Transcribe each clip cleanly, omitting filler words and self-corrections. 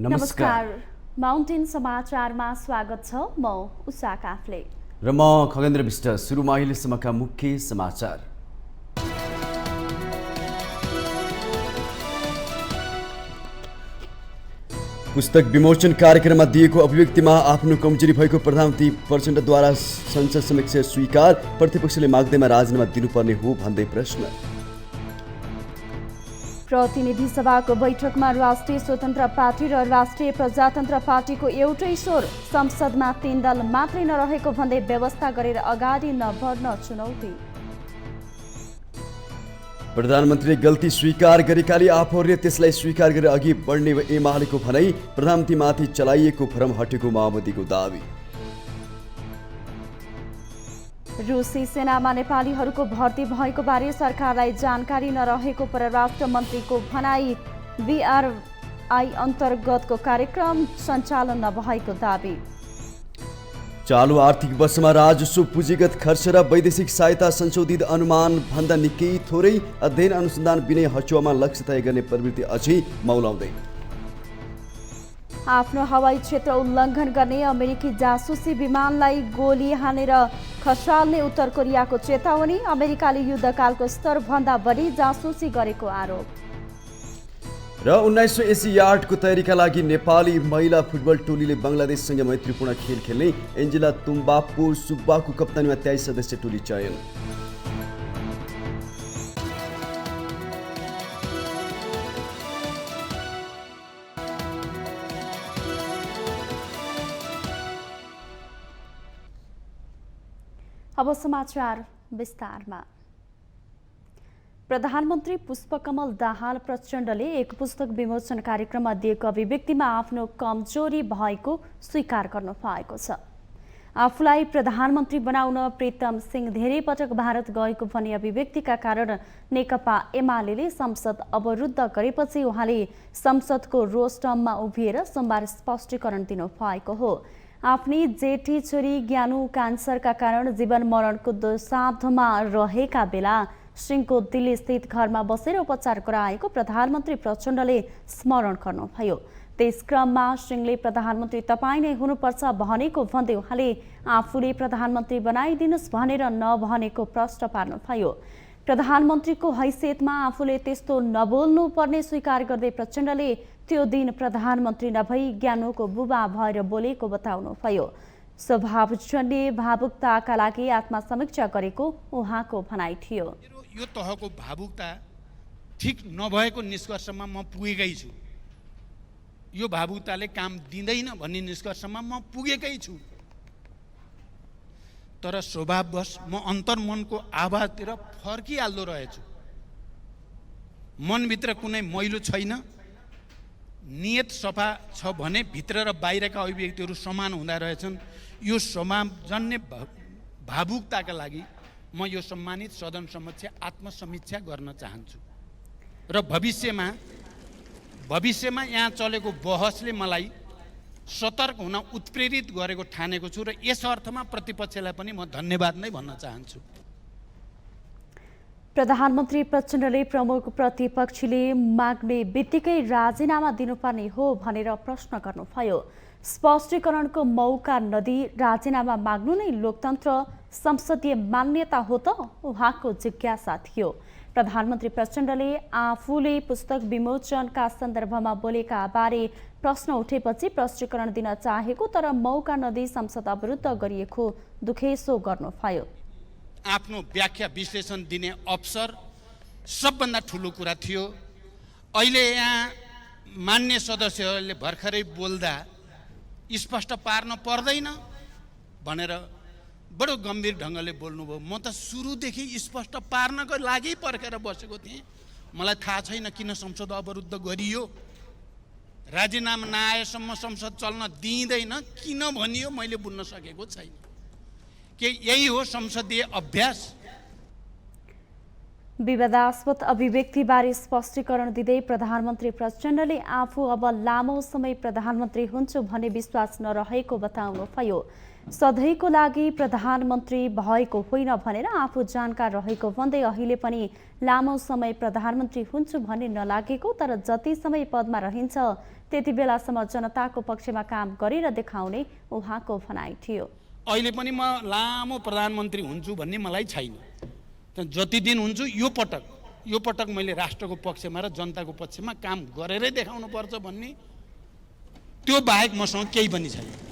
नमस्कार। माउन्टेन समाचारमा स्वागत छ। म उषा काफ्ले र म खगेन्द्र विष्ट। सुरुमा अहिलेसम्मका मुख्य समाचार। पुस्तक विमोचन कार्यक्रममा दिएको अभिव्यक्तिमा आफ्नो कमजोरी भएको प्रधानमन्त्री प्रचण्डद्वारा संसद समक्ष स्वीकार। प्रतिपक्षले माग्दैमा राजीनामा दिनुपर्ने हो भन्दै प्रश्न। प्रतिनिधि सभाको बैठकमा राष्ट्रिय स्वतन्त्र पार्टी र राष्ट्रिय प्रजातन्त्र पार्टीको एउटै स्वर। संसदमा 3 दल मात्रै नरहेको भन्दै व्यवस्था गरेर अगाडि नबढ्न चुनौती। प्रधानमन्त्रीले गल्ती स्वीकार गरेकाले आफूहरूले त्यसलाई स्वीकार गरेर अघि बढ्ने एमालेको भनाई। प्रधानमन्त्रीमाथि चलाइएको भ्रम हटेको माओवादीको दावी। रुसी सेनामा नेपालीहरूको भर्ती भएको बारे सरकारलाई जानकारी नरहेको परराष्ट्र मन्त्रीको भनाई। बीआरआई अन्तर्गतको कार्यक्रम सञ्चालन नभएको दावी। चालु आर्थिक वर्षमा राजस्व पुँजीगत खर्च र वैदेशिक सहायता संशोधित अनुमान भन्दा निकै थोरै। अध्ययन अनुसन्धान बिनै हचुवामा लक्ष्य तय गर्ने प्रवृत्ति अझै मौलाउँदै। आफ्नो हवाई क्षेत्र उल्लङ्घन गर्ने अमेरिकी जासुसी विमानलाई गोली हानेर खसाल्ने उत्तर कोरियाको चेतावनी। अमेरिकाले युद्धकालको स्तरभन्दा बढी जासुसी गरेको आरोप। र 19औं एसियाडको तयारीका लागि नेपाली महिला फुटबल टोलीले बङ्गलादेशसँग मैत्रीपूर्ण खेल खेल्ने। एन्जेला तुम्बापुर सुब्बाको कप्तानीमा 23 सदस्य टोली चयन। अब समाचार विस्तारमा। प्रधानमन्त्री पुष्पकमल दाहाल प्रचण्डले एक पुस्तक विमोचन कार्यक्रममा दिएको अभिव्यक्तिमा आफ्नो कमजोरी भएको स्वीकार गर्नु भएको छ। आफूलाई प्रधानमन्त्री बनाउन प्रीतम सिंह धेरै पटक भारत गएको भन्ने अभिव्यक्तिका कारण नेकपा एमाले संसद अवरुद्ध गरेपछि उहाँले संसदको रोस्टममा उभिएर सोमबार स्पष्टीकरण दिनु भएको हो। आफ्नी जेठी छोरी ज्ञानु क्यान्सरका कारण जीवन मरणको दोसाध्वमा रहेका बेला सिंहको दिल्ली स्थित घरमा बसेर उपचार गराएको प्रधानमन्त्री प्रचण्डले स्मरण गर्नुभयो। त्यस क्रममा सिंहले प्रधानमन्त्री तपाईँ नै हुनुपर्छ भनेको भन्दै उहाँले आफूले प्रधानमन्त्री बनाइदिनुहोस् भनेर नभनेको प्रश्न पार्नुभयो। प्रधानमन्त्रीको हैसियतमा आफूले त्यस्तो नबोल्नु पर्ने स्वीकार गर्दै प्रचण्डले त्यो दिन प्रधानमन्त्री नभई ज्ञानुको बुबा भएर बोलेको बताउनुभयो। स्वभावजन्य भावुकताका लागि आत्मसमीक्षा गरेको उहाँको भनाइ थियो। यो तहको भावुकता ठिक नभएको निष्कर्षमा म पुगेकै छु। यो भावुकताले काम दिँदैन भन्ने निष्कर्षमा म पुगेकै छु। तर स्वभाववश म अन्तर्मनको आवाजतिर फर्किहाल्दो रहेछु। मनभित्र कुनै मैलो छैन। नियत सफा छ भने भित्र र बाहिरका अभिव्यक्तिहरू समान हुँदा रहेछन्। यो स्वभावजन्य भावुकताका लागि म यो सम्मानित सदन समक्ष आत्मसमीक्षा गर्न चाहन्छु र भविष्यमा यहाँ चलेको बहसले मलाई सतर्क हुन उत्प्रेरित गरेको ठानेको छु र यस अर्थमा प्रतिपक्षलाई पनि म धन्यवाद नै भन्न चाहन्छु। प्रधानमन्त्री प्रचण्डले प्रमुख प्रतिपक्षीले माग्ने बित्तिकै राजीनामा दिनुपर्ने हो भनेर प्रश्न गर्नुभयो। स्पष्टीकरणको मौका नदिई राजीनामा माग्नु नै लोकतन्त्र संसदीय मान्यता हो त उहाँको जिज्ञासा थियो। प्रधानमन्त्री प्रचण्डले आफूले पुस्तक विमोचनका सन्दर्भमा बोलेका बारे प्रश्न उठेपछि स्पष्टीकरण दिन चाहेको तर मौका नदिई संसद अवरुद्ध गरिएको दुखेसो गर्नुभयो। आफ्नो व्याख्या विश्लेषण दिने अवसर सबभन्दा ठुलो कुरा थियो। अहिले यहाँ मान्य सदस्यहरूले भर्खरै बोल्दा स्पष्ट पार्न पर्दैन भनेर बडो गम्भीर ढङ्गले बोल्नुभयो। म त सुरुदेखि स्पष्ट पार्नको लागि पर्खेर बसेको थिएँ। मलाई थाहा छैन किन संसद अवरुद्ध गरियो। राजीनामा नआएसम्म संसद चल्न दिइँदैन किन भनियो मैले बुझ्न सकेको छैन। के यही हो संसदीय अभ्यास? विवादास्पद अभिव्यक्तिबारे स्पष्टीकरण दिँदै प्रधानमन्त्री प्रचण्डले आफू अब लामो समय प्रधानमन्त्री हुन्छु भन्ने विश्वास नरहेको बताउनुभयो। सधैँको लागि प्रधानमन्त्री भएको होइन भनेर आफू जानकार रहेको भन्दै अहिले पनि लामो समय प्रधानमन्त्री हुन्छु भन्ने नलागेको, तर जति समय पदमा रहन्छ त्यति बेलासम्म जनताको पक्षमा काम गरेर देखाउने उहाँको भनाइ थियो। अहिले पनि म लामो प्रधानमन्त्री हुन्छु भन्ने मलाई छैन। जति दिन हुन्छु यो पटक मैले राष्ट्रको पक्षमा र जनताको पक्षमा काम गरेरै देखाउनु पर्छ भन्ने, त्यो बाहेक मसँग केही पनि छैन।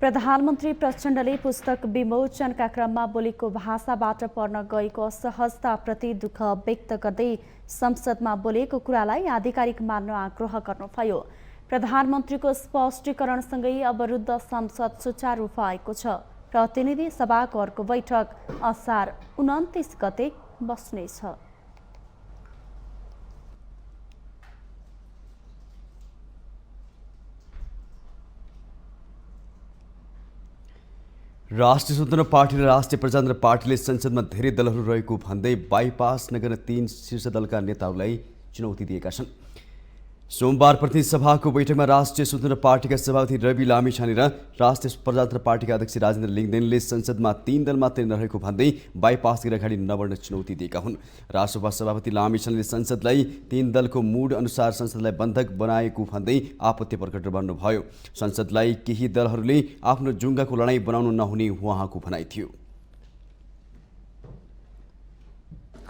प्रधानमन्त्री प्रचण्डले पुस्तक विमोचनका क्रममा बोलेको भाषाबाट पढ्न गएको असहजताप्रति दुःख व्यक्त गर्दै संसदमा बोलेको कुरालाई आधिकारिक मान्न आग्रह गर्नुभयो। प्रधानमन्त्रीको स्पष्टीकरणसँगै अवरुद्ध संसद सुचारू भएको छ। प्रतिनिधि सभाको अर्को बैठक असार 29 गते बस्नेछ। राष्ट्रिय स्वतन्त्र पार्टी र राष्ट्रिय प्रजातन्त्र पार्टीले संसदमा धेरै दलहरू रहेको भन्दै बाइपास नगर्न 3 शीर्ष दलका नेताहरूलाई चुनौती दिएका छन्। सोमबार प्रतिनिधि सभाको बैठकमा राष्ट्रिय स्वतन्त्र पार्टीका सभापति रवि लामिछाने र राष्ट्रिय प्रजातन्त्र पार्टीका अध्यक्ष राजेन्द्र लिङदेनले संसदमा 3 दल मात्रै नरहेको भन्दै बाइपास गरेर अगाडि नबढ्न चुनौती दिएका हुन्। राष्ट्रसभा सभापति लामिछानेले संसदलाई 3 दलको मूड अनुसार संसदलाई बन्धक बनाएको भन्दै आपत्ति प्रकट गर्नुभयो। संसदलाई केही दलहरूले आफ्नो जुङ्गाको लडाईँ बनाउनु नहुने उहाँको भनाइ थियो।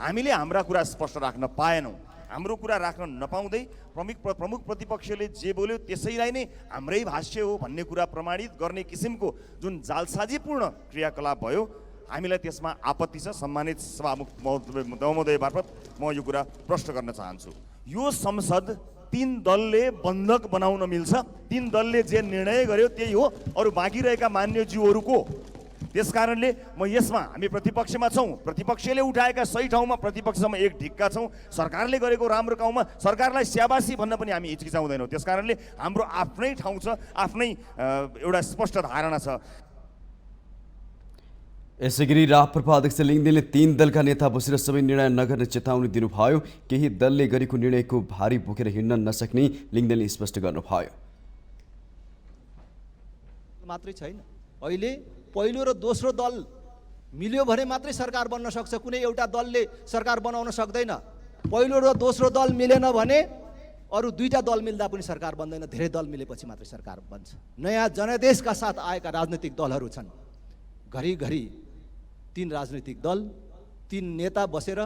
हामीले हाम्रा कुरा स्पष्ट राख्न पाएनौँ। हाम्रो कुरा राख्न नपाउँदै प्रमुख प्रतिपक्षले जे बोल्यो त्यसैलाई नै हाम्रै भाष्य हो भन्ने कुरा प्रमाणित गर्ने किसिमको जुन जालसाजीपूर्ण क्रियाकलाप भयो, हामीलाई त्यसमा आपत्ति छ। सम्मानित सभामुख महोदय मार्फत म यो कुरा प्रश्न गर्न चाहन्छु। यो संसद 3 दलले बन्धक बनाउन मिल्छ। 3 दलले जे निर्णय गर्यो त्यही हो, अरू बाँकी रहेका मान्यज्यूहरूको। त्यसकारणले म यसमा हामी प्रतिपक्षमा छौँ, प्रतिपक्षले उठाएका सही ठाउँमा प्रतिपक्षमा एक ढिक्का छौँ, सरकारले गरेको राम्रो ठाउँमा सरकारलाई स्याबासी भन्न पनि हामी हिचकिचाउँदैनौँ। त्यसकारणले हाम्रो आफ्नै ठाउँ छ, आफ्नै एउटा स्पष्ट धारणा छ। यसैगरी राप्रपा अध्यक्ष लिङदेनले 3 दलका नेता बसेर सबै निर्णय नगर्ने चेतावनी दिनुभयो। केही दलले गरेको निर्णयको भारी बोकेर हिँड्न नसक्ने लिङदेनले स्पष्ट गर्नुभयो। मात्रै छैन, अहिले पहिलो र दोस्रो दल मिल्यो भने मात्रै सरकार बन्न सक्छ। कुनै एउटा दलले सरकार बनाउन सक्दैन। पहिलो र दोस्रो दल मिलेन भने अरू 2टा दल मिल्दा पनि सरकार बन्दैन। धेरै दल मिलेपछि मात्रै सरकार बन्छ। नयाँ जनादेशका साथ आएका राजनीतिक दलहरू छन्। घरिघरि 3 राजनीतिक दल, 3 नेता बसेर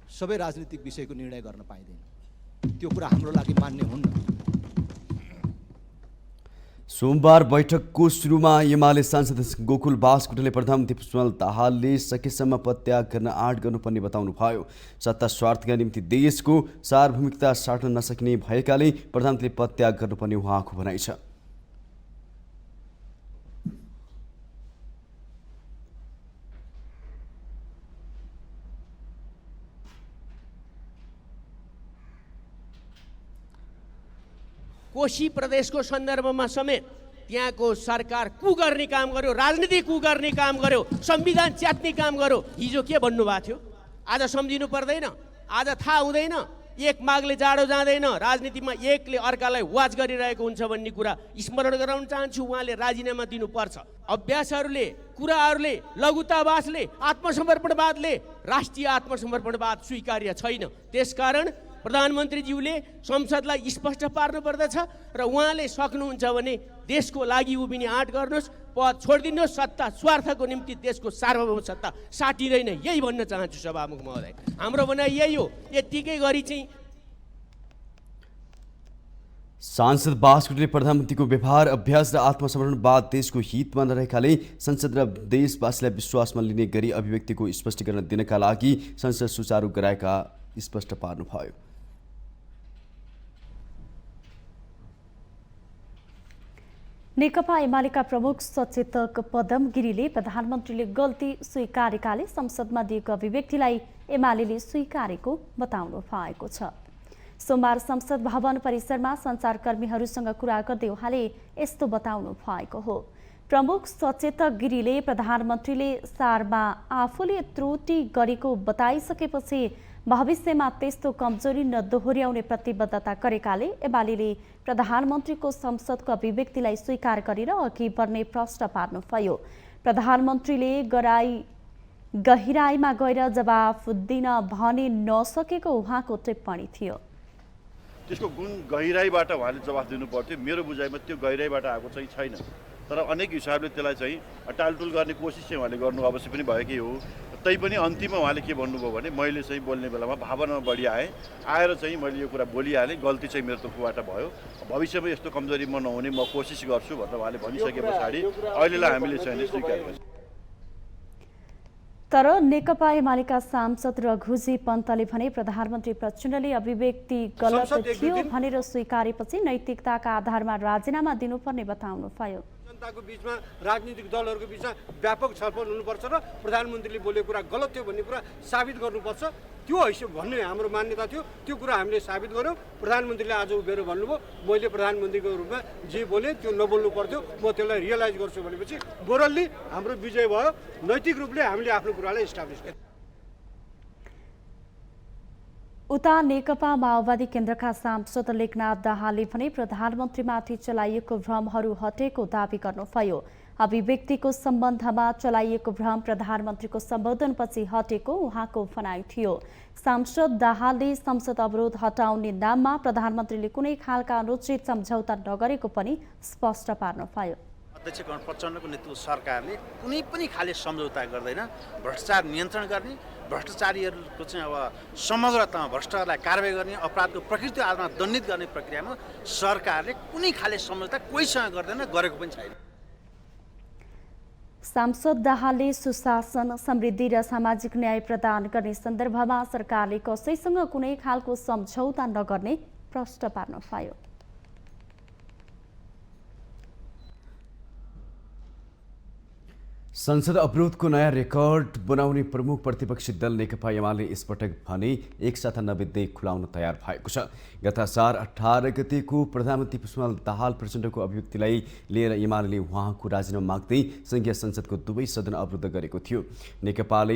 सबै राजनीतिक विषयको निर्णय गर्न पाइँदैन। त्यो कुरा हाम्रो लागि मान्य हुन्न। सोमबार बैठकको सुरुमा एमाले सांसद गोकुल बासकोटाले प्रधानमन्त्री पुष्पकमल दाहालले सकेसम्म पदत्याग गर्न आँट गर्नुपर्ने बताउनुभयो। सत्ता स्वार्थका निम्ति देशको सार्वभौमिकता साट्न नसक्ने भएकाले प्रधानमन्त्रीले पदत्याग गर्नुपर्ने उहाँको भनाइ छ। कोशी प्रदेशको सन्दर्भमा समेत त्यहाँको सरकार कुगर्ने काम गर्यो, राजनीति कुगर्ने काम गर्यो, संविधान च्यात्ने काम गर्यो। हिजो के भन्नुभएको थियो? आज सम्झिनु पर्दैन? आज थाहा हुँदैन? एक मागले जाडो जाँदैन, राजनीतिमा एकले अर्कालाई वाच गरिरहेको हुन्छ भन्ने कुरा स्मरण गराउन चाहन्छु। उहाँले राजीनामा दिनुपर्छ। अभ्यासहरूले, कुराहरूले, लघुतावासले, आत्मसमर्पणवादले राष्ट्रिय आत्मसमर्पणवाद स्वीकार्य छैन। त्यसकारण प्रधानमन्त्रीज्यूले संसदलाई स्पष्ट पार्नु पर्दछ र उहाँले सक्नुहुन्छ भने देशको लागि उभिने आँट गर्नुहोस्, पद छोडिदिनुहोस्। सत्ता स्वार्थको निम्ति देशको सार्वभौम सत्ता साटिँदैन, यही भन्न चाहन्छु सभामुख महोदय। हाम्रो भनाइ यही हो। यतिकै गरी चाहिँ सांसद बासकोटाले प्रधानमन्त्रीको व्यवहार, अभ्यास र आत्मसमर्पणवाद देशको हितमा नरहेकाले संसद र देशवासीलाई विश्वासमा लिने गरी अभिव्यक्तिको स्पष्टीकरण दिनका लागि संसद सुचारू गराएका स्पष्ट पार्नुभयो। नेकपा एमालेका प्रमुख सचेतक पदम गिरीले प्रधानमन्त्रीले गल्ती स्वीकारेकाले संसदमा दिएको अभिव्यक्तिलाई एमालेले स्वीकारेको बताउनु भएको छ। सोमबार संसद भवन परिसरमा सञ्चारकर्मीहरूसँग कुरा गर्दै उहाँले यस्तो बताउनु भएको हो। प्रमुख सचेतक गिरीले प्रधानमन्त्रीले सारमा आफूले त्रुटि गरेको बताइसकेपछि भविष्यमा त्यस्तो कमजोरी नदोहोर्याउने प्रतिबद्धता गरेकाले एमाले प्रधानमन्त्रीको संसदको अभिव्यक्तिलाई स्वीकार गरेर अघि बढ्ने प्रश्न पार्नुभयो। प्रधानमन्त्रीले गहिराईमा गएर जवाफ दिन भने नसकेको उहाँको टिप्पणी थियो। त्यसको गुण गहिराईबाट उहाँले जवाफ दिनु पर्थ्यो। मेरो बुझाइमा त्यो गहिराईबाट आएको चाहिँ छैन, तर अनेक हिसाबले त्यसलाई चाहिँ टालटुल गर्ने कोसिस चाहिँ उहाँले गर्नु अवश्य पनि भएकै हो। तैपनि अन्तिममा उहाँले के भन्नुभयो भने मैले चाहिँ बोल्ने बेलामा भावनामा बढी आएर चाहिँ मैले यो कुरा बोलिहालेँ, गल्ती चाहिँ मेरो तर्फबाट भयो, भविष्यमा यस्तो कमजोरी म नहुने म कोसिस गर्छु भनेर उहाँले भनिसके पछाडि अहिलेलाई हामीले चाहिँ स्वीकार गर्छौँ। तर नेकपा एमालेका सांसद रघुजी पन्तले भने प्रधानमन्त्री प्रचण्डले अभिव्यक्ति गलत थियो भनेर स्वीकारेपछि नैतिकताका आधारमा राजीनामा दिनुपर्ने बताउनुभयो। जनताको बीचमा राजनीतिक दलहरूको बीचमा व्यापक छलफल हुनुपर्छ र प्रधानमन्त्रीले बोलेको कुरा गलत थियो भन्ने कुरा साबित गर्नुपर्छ। त्यो हैसियत भन्ने हाम्रो मान्यता थियो, त्यो कुरा हामीले साबित गर्यौँ। प्रधानमन्त्रीले आज उभिएर भन्नुभयो मैले प्रधानमन्त्रीको रूपमा जे बोले त्यो नबोल्नु पर्थ्यो, म त्यसलाई रियलाइज गर्छु भनेपछि बोरल्ली हाम्रो विजय भयो। नैतिक रूपले हामीले आफ्नो कुरालाई इस्टाब्लिस गर्यौँ। उता नेकपा माओवादी केन्द्रका सांसद लेखनाथ दाहालले भने प्रधानमन्त्रीमाथि चलाइएको भ्रमहरू हटेको दावी गर्नुभयो। अभिव्यक्तिको सम्बन्धमा चलाइएको भ्रम प्रधानमन्त्रीको सम्बोधनपछि हटेको उहाँको भनाइ थियो। सांसद दाहालले संसद अवरोध हटाउने नाममा प्रधानमन्त्रीले कुनै खालका अनुचित सम्झौता नगरेको पनि स्पष्ट पार्नुभयो। अध्यक्ष प्रचण्डको नेतृत्व सरकारले कुनै पनि खाले सम्झौता गर्दैन। भ्रष्टाचार नियन्त्रण गर्ने, भ्रष्टाचारीहरूको चाहिँ अब समग्रतामा भ्रष्टाचारलाई कारवाही गर्ने, अपराधको प्रकृति आधारमा दण्डित गर्ने प्रक्रियामा सरकारले कुनै खाले सम्झौता कोहीसँग गर्दैन, गरेको पनि छैन। सांसद दाहालले सुशासन, समृद्धि र सामाजिक न्याय प्रदान गर्ने सन्दर्भमा सरकारले कसैसँग कुनै खालको सम्झौता नगर्ने प्रश्न पार्नुभयो। संसद अवरोधको नयाँ रेकर्ड बनाउने प्रमुख प्रतिपक्षी दल नेकपा एमाले यसपटक भने एकसाथ नबित्दै खुलाउन तयार भएको छ। गत असार 18 गतेको प्रधानमन्त्री पुष्पकमल दाहाल प्रचण्डको अभिव्यक्तिलाई लिएर एमाले उहाँको राजीनामा माग्दै संघीय संसदको दुवै सदन अवरुद्ध गरेको थियो। नेकपाले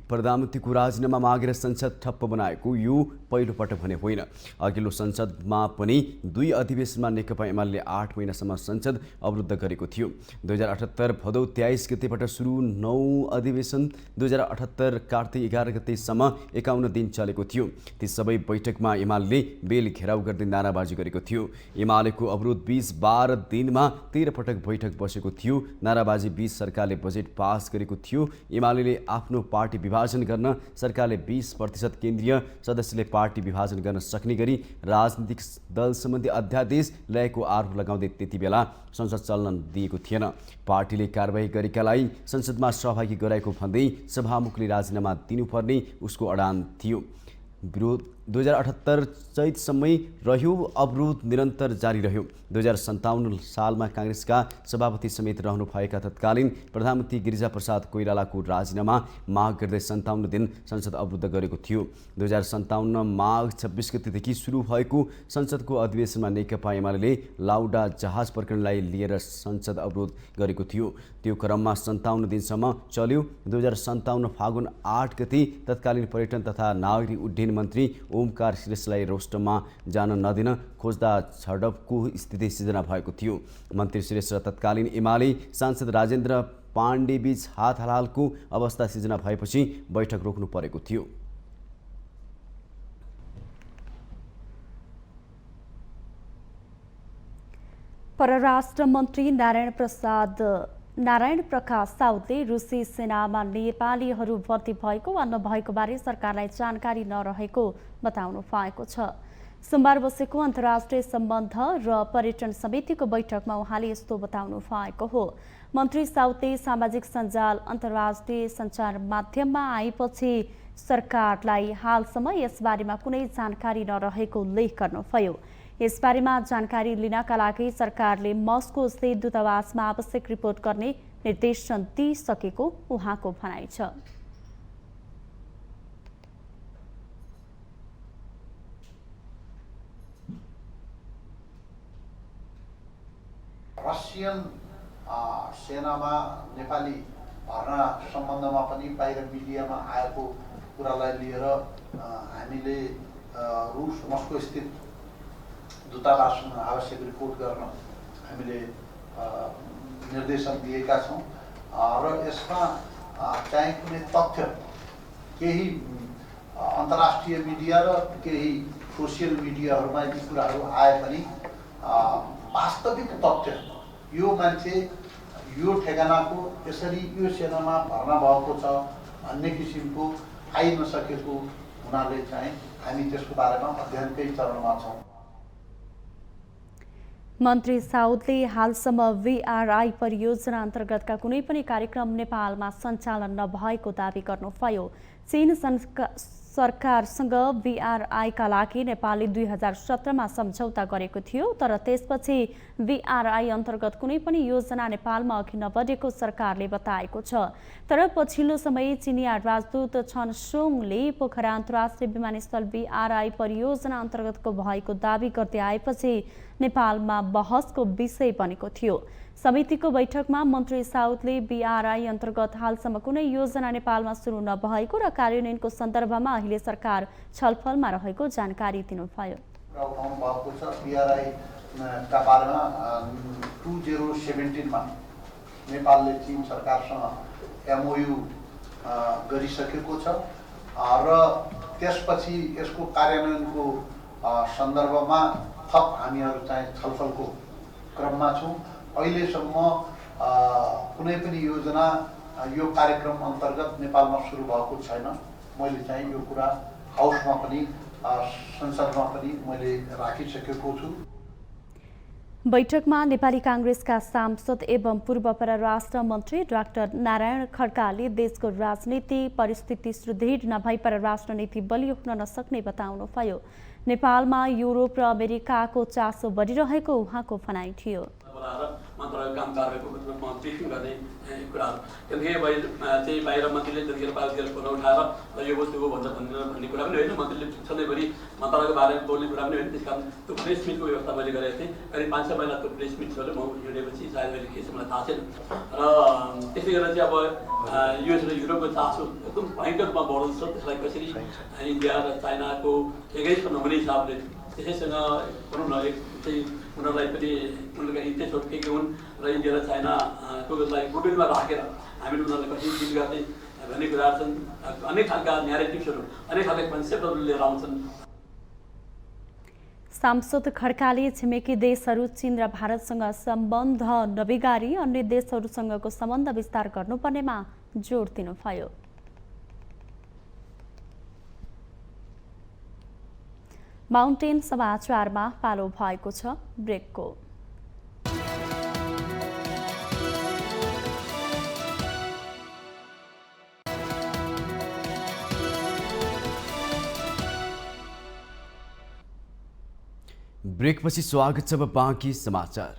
प्रधानमन्त्रीको राजीनामा मागेर संसद ठप्प बनाएको यो पहिलो पटक भने होइन। अघिल्लो संसदमा पनि 2 अधिवेशनमा नेकपा एमाले 8 महिनासम्म संसद अवरुद्ध गरेको थियो। 2078 भदौ 23 गतेबाट सुरु 9 अधिवेशन 2078 कार्तिक 11 गतेसम्म 51 दिन चलेको थियो। ती सबै बैठकमा एमाले बेल घेराउ गर्दै नाराबाजी गरेको थियो। एमालेको अवरोध 12 दिनमा 13 पटक बैठक बसेको थियो। नाराबाजी बीच सरकारले बजेट पास गरेको थियो। एमाले आफ्नो पार्टी विभाजन गर्न सरकारले 20% केन्द्रीय सदस्यले पार्टी विभाजन गर्न सक्ने गरी राजनीतिक दल सम्बन्धी अध्यादेश ल्याएको आरोप लगाउँदै त्यति बेला संसद चल्न दिएको थिएन। पार्टीले कारबाही गरेकालाई संसदमा सहभागी गराएको भन्दै सभामुखले राजीनामा दिनुपर्ने उसको अडान थियो। विरोध 2078 चैतसम्मै रह्यो, अवरोध निरन्तर जारी रह्यो। 2057 सालमा काङ्ग्रेसका सभापति समेत रहनुभएका तत्कालीन प्रधानमन्त्री गिरिजाप्रसाद कोइरालाको राजीनामा माग गर्दै 57 दिन संसद अवरुद्ध गरेको थियो। 2057 माघ 26 गतेदेखि सुरु भएको संसदको अधिवेशनमा नेकपा एमाले लाउडा जहाज प्रकरणलाई लिएर संसद अवरोध गरेको थियो। त्यो क्रममा 57 दिनसम्म चल्यो। 2057 फागुन 8 गते तत्कालीन पर्यटन तथा नागरिक उड्डयन मन्त्री ओमकार श्रेष्ठलाई रोस्टरमा जान नदिन खोज्दा झडपको स्थिति सिर्जना भएको थियो। मन्त्री श्रेष्ठ र तत्कालीन एमाले सांसद राजेन्द्र पाण्डेबीच हात हालहालको अवस्था सिर्जना भएपछि बैठक रोक्नु परेको थियो। परराष्ट्र मन्त्री नारायण प्रकाश साउदले रुसी सेनामा नेपालीहरू भर्ती भएको वा नभएको बारे सरकारलाई जानकारी नरहेको बताउनु भएको छ। सोमबार बसेको अन्तर्राष्ट्रिय सम्बन्ध र पर्यटन समितिको बैठकमा उहाँले यस्तो बताउनु भएको हो। मन्त्री साउदले सामाजिक सञ्जाल अन्तर्राष्ट्रिय सञ्चार माध्यममा आएपछि सरकारलाई हालसम्म यसबारेमा कुनै जानकारी नरहेको उल्लेख गर्नुभयो। यसबारेमा जानकारी लिनका लागि सरकारले मस्को स्थित दूतावासमा आवश्यक रिपोर्ट गर्ने निर्देशन दिइसकेको उहाँको भनाइ छ। रसियन सेनामा नेपाली भर्ना सम्बन्धमा पनि बाहिर मिडियामा आएको कुरालाई लिएर हामीले रुस मस्को स्थित दूतावासमा आवश्यक रिपोर्ट गर्न हामीले निर्देशन दिएका छौँ र यसमा चाहिँ कुनै तथ्य केही अन्तर्राष्ट्रिय मिडिया र केही सोसियल मिडियाहरूमा यी कुराहरू आए पनि वास्तविक तथ्य यो मान्छे यो ठेगानाको यसरी यो सेनामा भर्ना भएको छ भन्ने किसिमको आइ नसकेको हुनाले चाहिँ हामी त्यसको बारेमा अध्ययनकै चरणमा छौँ। मन्त्री साउदले हालसम्म VRI परियोजना अन्तर्गतका कुनै पनि कार्यक्रम नेपालमा सञ्चालन नभएको दावी गर्नुभयो। चीन सरकारसँग VRI का लागि नेपालले 2017मा सम्झौता गरेको थियो, तर त्यसपछि VRI अन्तर्गत कुनै पनि योजना नेपालमा अघि नबढेको सरकारले बताएको छ। तर पछिल्लो समय चिनिया राजदूत छन सोङले पोखरा अन्तर्राष्ट्रिय विमानस्थल VRI परियोजना अन्तर्गतको भएको दावी गर्दै आएपछि नेपालमा बहसको विषय बनेको थियो। समितिको बैठकमा मन्त्री साउदले VRI अन्तर्गत हालसम्म कुनै योजना नेपालमा सुरु नभएको र कार्यान्वयनको सन्दर्भमा अहिले सरकार छलफलमा रहेको जानकारी दिनुभयो। उठाउनु भएको छ VRI का बारेमा 2017मा नेपालले चीन सरकारसँग MOU गरिसकेको छ र त्यसपछि यसको कार्यान्वयनको सन्दर्भमा थप हामीहरू चाहिँ छलफलको क्रममा छौँ। अहिलेसम्म कुनै पनि योजना यो कार्यक्रम अन्तर्गत नेपालमा सुरु भएको छैन। मैले चाहिँ यो कुरा हाउसमा पनि संसदमा पनि मैले राखिसकेको छु। बैठकमा नेपाली कांग्रेसका सांसद एवं पूर्व परराष्ट्र मन्त्री डाक्टर नारायण खड्काले देशको राजनीति परिस्थिति सुदृढ नभई परराष्ट्र नीति बलियो हुन नसक्ने बताउनुभयो। नेपालमा युरोप र अमेरिकाको चासो बढिरहेको उहाँको भनाइ थियो। मन्त्रालय काम कारबाहीको रूपमा ब्रिफिङ गर्ने कुराहरू किनकि चाहिँ बाहिर मन्त्रीले जतिखेर पारित कुरा उठाएर यो वस्तु हो भन्ने कुरा पनि होइन, मन्त्रीले सधैँभरि मन्त्रालयको बारेमा बोल्ने कुरा पनि होइन। त्यस कारण त्यो प्रेस मिटको व्यवस्था मैले गरेको थिएँ। करिब 500 महिना त्यो प्रेस मिट थियो। म हिँडेपछि सायद अहिले के छ मलाई थाहा छैन। र त्यसै गरेर चाहिँ अब युएस र युरोपको चासो एकदम भयङ्कर रूपमा बढ्दैछ। त्यसलाई कसरी इन्डिया र चाइनाको एगेन्स्ट नहुने हिसाबले त्यसैसँग भनौँ न एक चाहिँ उनीहरूलाई पनि उनीहरूका इन्ट्रेस्टहरू के हुन् र इन्डिया र चाइनाकोलाई गुडविलमा राखेर हामीले उनीहरूलाई कसरी डिल गर्ने भन्ने कुराहरू छन्। अनेक खालका न्यारेटिभ्सहरू अनेक खालका कन्सेप्टहरू लिएर आउँछन्। सांसद खड्काले छिमेकी देशहरू चीन र भारतसँग सम्बन्ध नबिगारी अन्य देशहरूसँगको सम्बन्ध विस्तार गर्नुपर्नेमा जोड दिनुभयो। माउन्टेन समाचारमा पालो भएको छ ब्रेकको। ब्रेकपछि स्वागत छ बाँकी समाचार।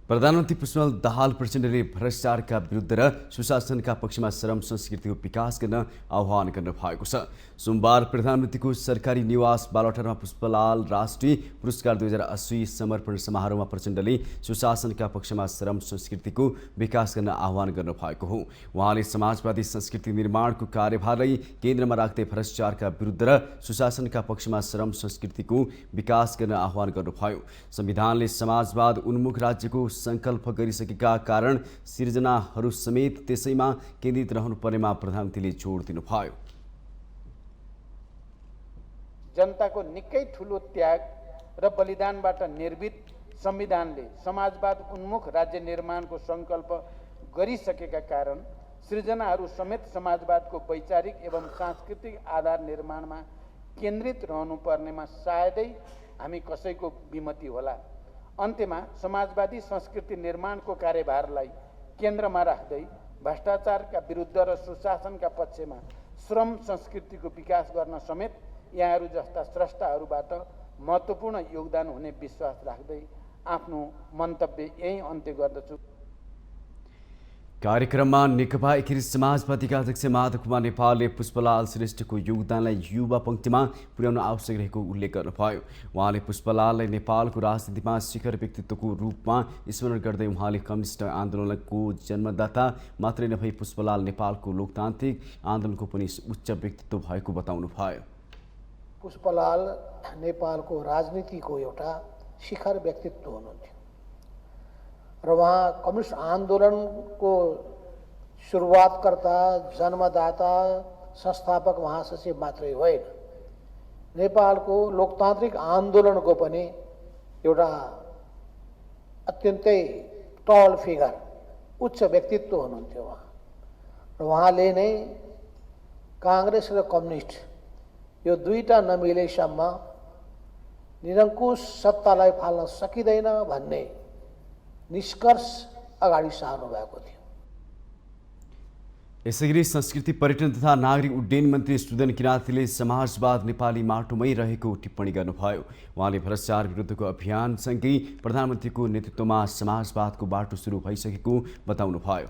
प्रधानमन्त्री पुष्पकमल दाहाल प्रचण्डले भ्रष्टाचारका विरुद्ध र सुशासनका पक्षमा श्रम संस्कृतिको विकास गर्न आह्वान गर्नुभएको छ। सोमबार प्रधानमन्त्रीको सरकारी निवास बालुवाटारमा पुष्पलाल राष्ट्रिय पुरस्कार 2080 समर्पण समारोहमा प्रचण्डले सुशासनका पक्षमा श्रम संस्कृतिको विकास गर्न आह्वान गर्नुभएको हो। उहाँले समाजवादी संस्कृति निर्माणको कार्यभारलाई केन्द्रमा राख्दै भ्रष्टाचारका विरुद्ध र सुशासनका पक्षमा श्रम संस्कृतिको विकास गर्न आह्वान गर्नुभयो। संविधानले समाजवाद उन्मुख राज्यको संकल्प गरिसकेका कारण सिर्जनाहरू समेत त्यसैमा केन्द्रित रहनुपर्नेमा प्रधानमन्त्रीले जोड दिनुभयो। जनताको निकै ठुलो त्याग र बलिदानबाट निर्मित संविधानले समाजवाद उन्मुख राज्य निर्माणको संकल्प गरिसकेका कारण सृजनाहरू समेत समाजवादको वैचारिक एवं सांस्कृतिक आधार निर्माणमा केन्द्रित रहनुपर्नेमा सायदै हामी कसैको विमति होला। अन्त्यमा समाजवादी संस्कृति निर्माणको कार्यभारलाई केन्द्रमा राख्दै भ्रष्टाचारका विरुद्ध र सुशासनका पक्षमा श्रम संस्कृतिको विकास गर्न समेत यहाँहरू जस्ता स्रष्टाहरूबाट महत्त्वपूर्ण योगदान हुने विश्वास राख्दै आफ्नो मन्तव्य यही अन्त्य गर्दछु। कार्यक्रममा नेकपा एकीकृत समाजवादीका अध्यक्ष माधव कुमार नेपालले पुष्पलाल श्रेष्ठको योगदानलाई युवा पङ्क्तिमा पुर्याउन आवश्यक रहेको उल्लेख गर्नुभयो। उहाँले पुष्पलाललाई नेपालको राजनीतिमा शिखर व्यक्तित्वको रूपमा स्मरण गर्दै उहाँले कम्युनिस्ट आन्दोलनको जन्मदाता मात्रै नभई पुष्पलाल नेपालको लोकतान्त्रिक आन्दोलनको पनि उच्च व्यक्तित्व भएको बताउनुभयो। पुष्पलाल नेपालको राजनीतिको एउटा शिखर व्यक्तित्व हुनुहुन्थ्यो र उहाँ कम्युनिस्ट आन्दोलनको सुरुवातकर्ता, जन्मदाता, संस्थापक महासचिव मात्रै होइन, नेपालको लोकतान्त्रिक आन्दोलनको पनि एउटा अत्यन्तै टल फिगर, उच्च व्यक्तित्व हुनुहुन्थ्यो उहाँ। र उहाँले नै काङ्ग्रेस र कम्युनिस्ट यो दुईटा नमिलेसम्म निरङ्कुश सत्तालाई फाल्न सकिँदैन भन्ने निष्कर्ष अगाडि सार्नु भएको थियो। यसैगरी संस्कृति पर्यटन तथा नागरिक उड्डयन मन्त्री सुदन किराँतीले समाजवाद नेपाली माटोमै रहेको टिप्पणी गर्नुभयो। उहाँले भ्रष्टाचार विरुद्धको अभियानसँगै प्रधानमन्त्रीको नेतृत्वमा समाजवादको बाटो सुरु भइसकेको बताउनुभयो।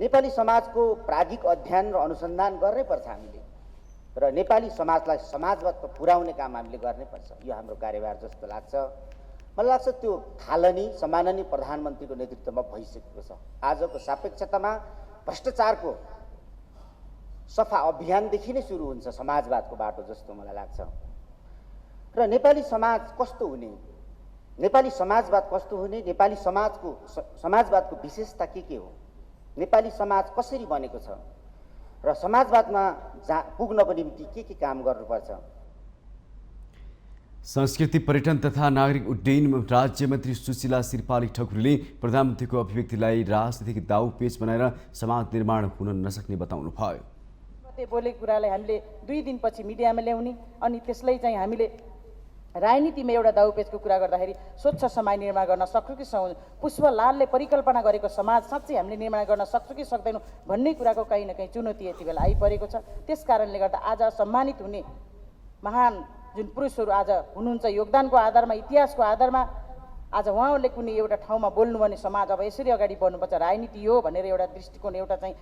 नेपाली समाजको प्राज्ञिक अध्ययन र अनुसन्धान गर्नैपर्छ हामीले, र नेपाली समाजलाई समाजवादमा पुर्याउने काम हामीले गर्नैपर्छ। यो हाम्रो कार्यभार जस्तो लाग्छ। मलाई लाग्छ त्यो थालनी सम्माननीय प्रधानमन्त्रीको नेतृत्वमा भइसकेको छ। आजको सापेक्षतामा भ्रष्टाचारको सफा अभियानदेखि नै सुरु हुन्छ समाजवादको बाटो जस्तो मलाई लाग्छ। र नेपाली समाज कस्तो हुने, नेपाली समाजवाद कस्तो हुने, नेपाली समाजवादको विशेषता के हो, नेपाली समाज कसरी बनेको छ र समाजवादमा पुग्नको निम्ति के काम गर्नुपर्छ। संस्कृति पर्यटन तथा नागरिक उड्डयन राज्यमन्त्री सुशीला सिरपाली ठकुरीले प्रधानमन्त्रीको अभिव्यक्तिलाई राजनीतिक दाउपेच बनाएर समाज निर्माण हुन नसक्ने बताउनुभयो। बोलेको कुरालाई हामीले 2 दिनपछि मिडियामा ल्याउने अनि त्यसलाई चाहिँ हामीले राजनीतिमा एउटा दाउपेचको कुरा गर्दाखेरि स्वच्छ समाज निर्माण गर्न सक्छौँ कि पुष्पलालले परिकल्पना गरेको समाज साँच्चै हामीले निर्माण गर्न सक्छौँ कि सक्दैनौँ भन्ने कुराको कहीँ न कहीँ चुनौती यति बेला आइपरेको छ। त्यस कारणले गर्दा आज सम्मानित हुने महान जुन पुरुषहरू आज हुनुहुन्छ, योगदानको आधारमा, इतिहासको आधारमा आज उहाँहरूले कुनै एउटा ठाउँमा बोल्नु भने समाज अब यसरी अगाडि बढ्नुपर्छ, राजनीति हो भनेर एउटा दृष्टिकोण, एउटा चाहिँ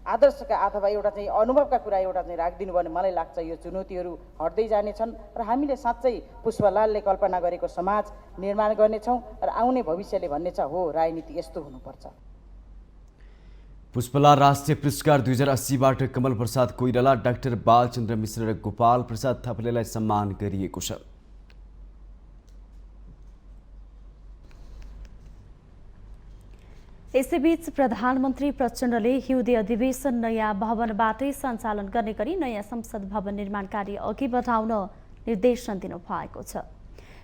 आदर्शका अथवा एउटा चाहिँ अनुभवका कुरा एउटा चाहिँ राखिदिनु भने मलाई लाग्छ यो चुनौतीहरू हट्दै जानेछन् र हामीले साँच्चै पुष्पलालले कल्पना गरेको समाज निर्माण गर्नेछौँ र आउने भविष्यले भन्ने छ हो राजनीति यस्तो हुनुपर्छ। पुष्पलाल राष्ट्रिय पुरस्कार 2080बाट कमल प्रसाद कोइराला, डाक्टर बालचन्द्र मिश्र र गोपाल प्रसाद थपलेलाई सम्मान गरिएको छ। यसैबीच प्रधानमन्त्री प्रचण्डले हिउँदे अधिवेशन नयाँ भवनबाटै सञ्चालन गर्ने गरी नयाँ संसद भवन निर्माण कार्य अघि बढाउन निर्देशन दिनुभएको छ।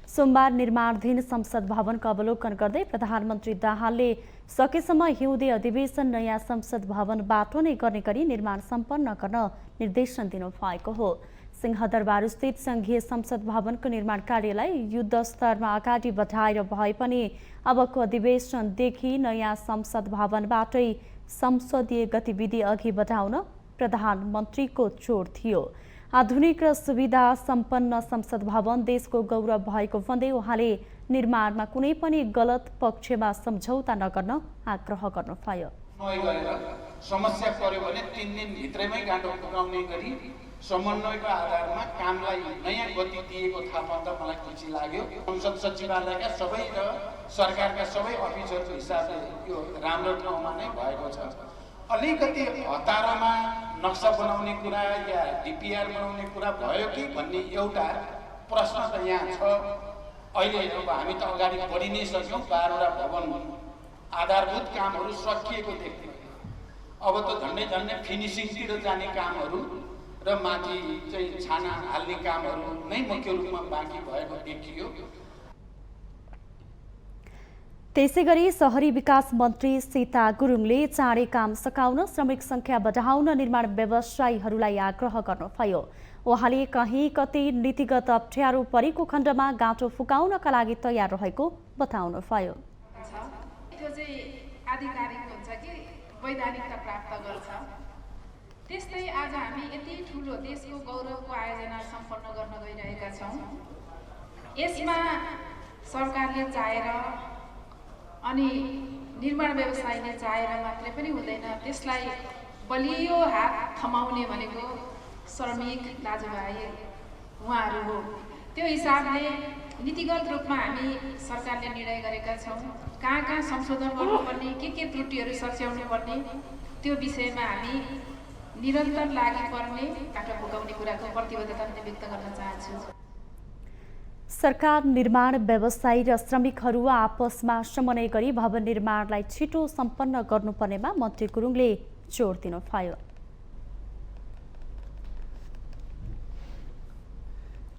सोमबार निर्माणाधीन संसद भवनको अवलोकन गर्दै प्रधानमन्त्री दाहालले सकेसम्म हिउँदे अधिवेशन नयाँ संसद भवनबाट नै गर्ने गरी निर्माण सम्पन्न गर्न निर्देशन दिनुभएको हो। सिंहदरबारस्थित संघीय संसद भवनको निर्माण कार्यलाई युद्ध स्तरमा अगाडि बढाएर भए पनि अबको अधिवेशनदेखि नयाँ संसद भवनबाटै संसदीय गतिविधि अघि बढाउन प्रधानमन्त्रीको जोड थियो। आधुनिक र सुविधा सम्पन्न संसद भवन देशको गौरव भएको भन्दै उहाँले निर्माणमा कुनै पनि गलत पक्षमा सम्झौता नगर्न आग्रह गर्नुभयो। समस्या पर्यो भने 3 दिनभित्रैमै गाँडो पुगाउने गरी समन्वयको आधारमा कामलाई नयाँ गति दिएको थाहा पाउँदा मलाई खुसी लाग्यो। संसद सचिवालयका सबै र सरकारका सबै अफिसरको हिसाबले यो राम्रो ठाउँमा नै भएको छ। अलिकति हतारामा नक्सा बनाउने कुरा या डिपिआर बनाउने कुरा भयो कि भन्ने एउटा प्रश्न त यहाँ छ। अहिले अब हामी त अगाडि बढी नै सक्यौँ, 12वटा भवन आधारभूत कामहरू सकिएको देख्यौँ। अब त झन्डै फिनिसिङतिर जाने कामहरू र माथि चाहिँ छाना हाल्ने कामहरू नै मुख्य रूपमा बाँकी भएको देखियो। त्यसैगरी शहरी विकास मन्त्री सीता गुरुङले चाँडै काम सकाउन, श्रमिक संख्या बढाउन निर्माण व्यवसायीहरूलाई आग्रह गर्नुभयो। उहाँले कहीँ कतै नीतिगत अप्ठ्यारो परेको खण्डमा गाँठो फुकाउनका लागि तयार रहेको बताउनुभयो। त्यो चाहिँ आधिकारिक हुन्छ कि वैधानिकता प्राप्त गर्छ। त्यस्तै आज हामी यति ठुलो देशको गौरवको आयोजना सम्पन्न गर्न गइरहेका छौँ। यसमा सरकारले चाहेर अनि निर्माण व्यवसायले चाहेर मात्रै पनि हुँदैन, त्यसलाई बलियो हात थमाउने भनेको श्रमिक दाजुभाइ उहाँहरू हो। त्यो हिसाबले नीतिगत रूपमा हामी सरकारले निर्णय गरेका छौँ कहाँ कहाँ संशोधन गर्नुपर्ने, के त्रुटिहरू सच्याउनु पर्ने, त्यो विषयमा हामी निरन्तर लागि पर्ने काठो पुगाउने कुराको प्रतिबद्धता पनि व्यक्त गर्न चाहन्छु। सरकार निर्माण व्यवसायी र श्रमिकहरू आपसमा समन्वय गरी भवन निर्माणलाई छिटो सम्पन्न गर्नुपर्नेमा मन्त्री गुरुङले जोड दिनुभयो।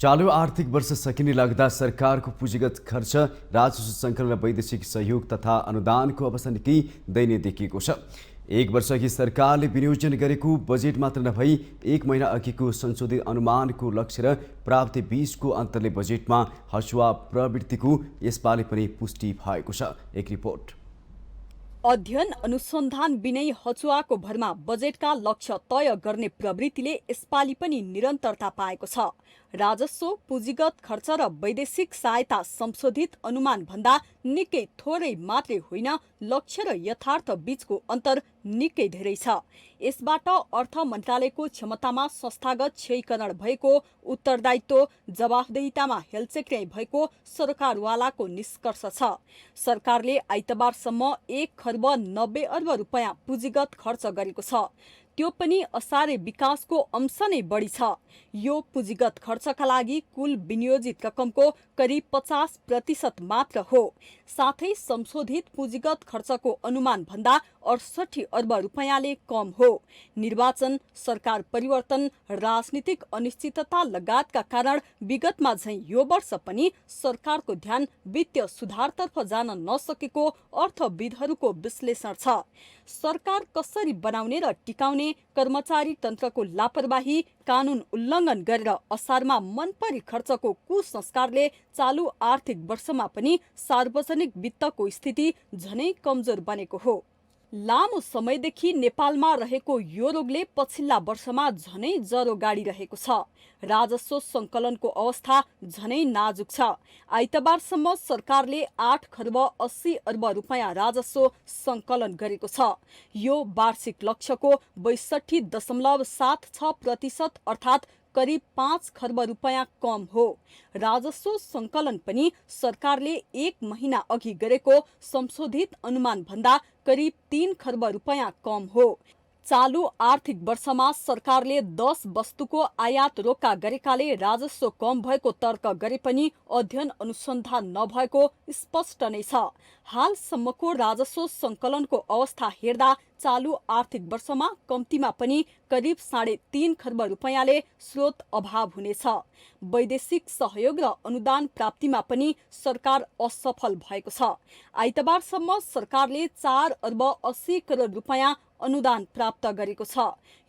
चालू आर्थिक वर्ष सकिने लाग्दा सरकारको पुँजीगत खर्च, राजस्व सङ्कलन र वैदेशिक सहयोग तथा अनुदानको अवस्था निकै दयनीय देखिएको छ। एक वर्षअघि सरकारले विनियोजन गरेको बजेट मात्र नभई 1 महिना अघिको संशोधित अनुमानको लक्ष्य र प्राप्ति बीचको अन्तरले बजेटमा हचुवा प्रवृत्तिको यसपालि पनि पुष्टि भएको छ। एक रिपोर्ट। अध्ययन अनुसन्धान बिनै हचुवाको भरमा बजेटका लक्ष्य तय गर्ने प्रवृत्तिले यसपालि पनि निरन्तरता पाएको छ। राजस्व, पुँजीगत खर्च र वैदेशिक सहायता संशोधित अनुमान भन्दा निकै थोरै मात्रै होइन, लक्ष्य र यथार्थ बीचको अन्तर निकै धेरै छ। यसबाट अर्थ मन्त्रालयको क्षमतामा संस्थागत क्षयीकरण भएको, उत्तरदायित्व जवाफदेहितामा हेलचेक्र्याइ भएको सरकारवालाको निष्कर्ष छ। सरकारले आइतबारसम्म 1,90 अर्ब रुपैयाँ पुँजीगत खर्च गरेको छ। त्यो पनि असारे विकासको अंश नै बढी छ। यो पुँजीगत खर्चका लागि कुल विनियोजित रकमको करिब 50% मात्र हो। साथै संशोधित पुँजीगत खर्चको अनुमान भन्दा 68 अर्ब रुपैयाँले कम हो। निर्वाचन, सरकार परिवर्तन, राजनीतिक अनिश्चितता लगायतका कारण विगतमा झैं यो वर्ष पनि सरकारको ध्यान वित्तीय सुधारतर्फ जान नसकेको अर्थविदहरूको विश्लेषण छ। सरकार कसरी बनाउने र टिकाउने, कर्मचारी तन्त्रको लापरवाही, कानून उल्लङ्घन गरेर असारमा मनपरी खर्चको कुसंस्कारले चालू आर्थिक वर्षमा पनि सार्वजनिक वित्तको स्थिति झनै कमजोर बनेको हो। लामो समयदेखि नेपालमा रहेको यो रोगले पछिल्ला वर्षमा झनै जरो गाडिरहेको छ। राजस्व सङ्कलनको अवस्था झनै नाजुक छ। आइतबारसम्म सरकारले 8,80 अर्ब रुपैयाँ राजस्व सङ्कलन गरेको छ। यो वार्षिक लक्ष्यको 62.76% अर्थात् करिब 5 खर्ब रुपैयाँ कम हो। राजस्व सङ्कलन पनि सरकारले 1 महिना अघि गरेको संशोधित अनुमान भन्दा करिब 3 खर्ब रुपैयाँ कम हो। चालू आर्थिक वर्षमा सरकारले 10 वस्तुको आयात रोका गरेकाले राजस्व कम भएको तर्क गरे पनि अध्ययन अनुसन्धान नभएको स्पष्ट नै छ। हालसम्मको राजस्व सङ्कलनको अवस्था हेर्दा चालू आर्थिक वर्षमा कम्तीमा पनि करिब 3.5 खर्ब रुपैयाँले स्रोत अभाव हुनेछ। वैदेशिक सहयोग र अनुदान प्राप्तिमा पनि सरकार असफल भएको छ। आइतबारसम्म सरकारले 4 अर्ब 80 करोड रुपैयाँ अनुदान प्राप्त गरेको छ।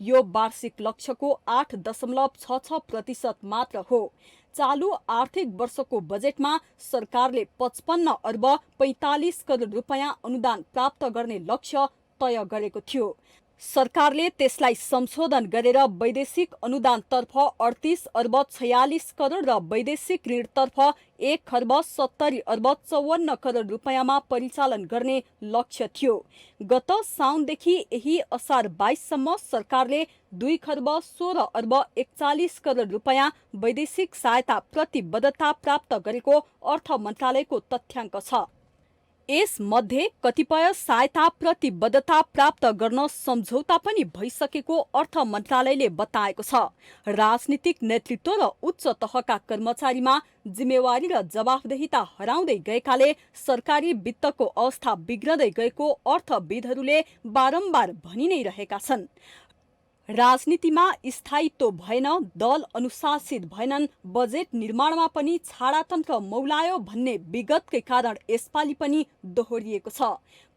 यो वार्षिक लक्ष्यको 8.66% मात्र हो। चालू आर्थिक वर्षको बजेटमा सरकारले 55 अर्ब 45 करोड रुपैयाँ अनुदान प्राप्त गर्ने लक्ष्य तय गरेको थियो। सरकारले त्यसलाई संशोधन गरेर वैदेशिक अनुदानतर्फ 38 अर्ब 46 करोड र वैदेशिक ऋणतर्फ 1,70 अर्ब 54 करोड रुपैयाँमा परिचालन गर्ने लक्ष्य थियो। गत साउनदेखि यही असार 22सम्म सरकारले 2,16 अर्ब 41 करोड रुपैयाँ वैदेशिक सहायता प्रतिबद्धता प्राप्त गरेको अर्थ मन्त्रालयको तथ्याङ्क छ। यसमध्ये कतिपय सहायता प्रतिबद्धता प्राप्त गर्न सम्झौता पनि भइसकेको अर्थ मन्त्रालयले बताएको छ। राजनीतिक नेतृत्व र उच्च तहका कर्मचारीमा जिम्मेवारी र जवाफदेहिता हराउँदै गएकाले सरकारी वित्तको अवस्था बिग्रदै गएको अर्थविदहरूले बारम्बार भनि नै रहेका छन्। राजनीतिमा स्थायित्व भएन, दल अनुशासित भएनन्, बजेट निर्माणमा पनि छाडातन्त्र मौलायो भन्ने विगतकै कारण यसपालि पनि दोहोरिएको छ।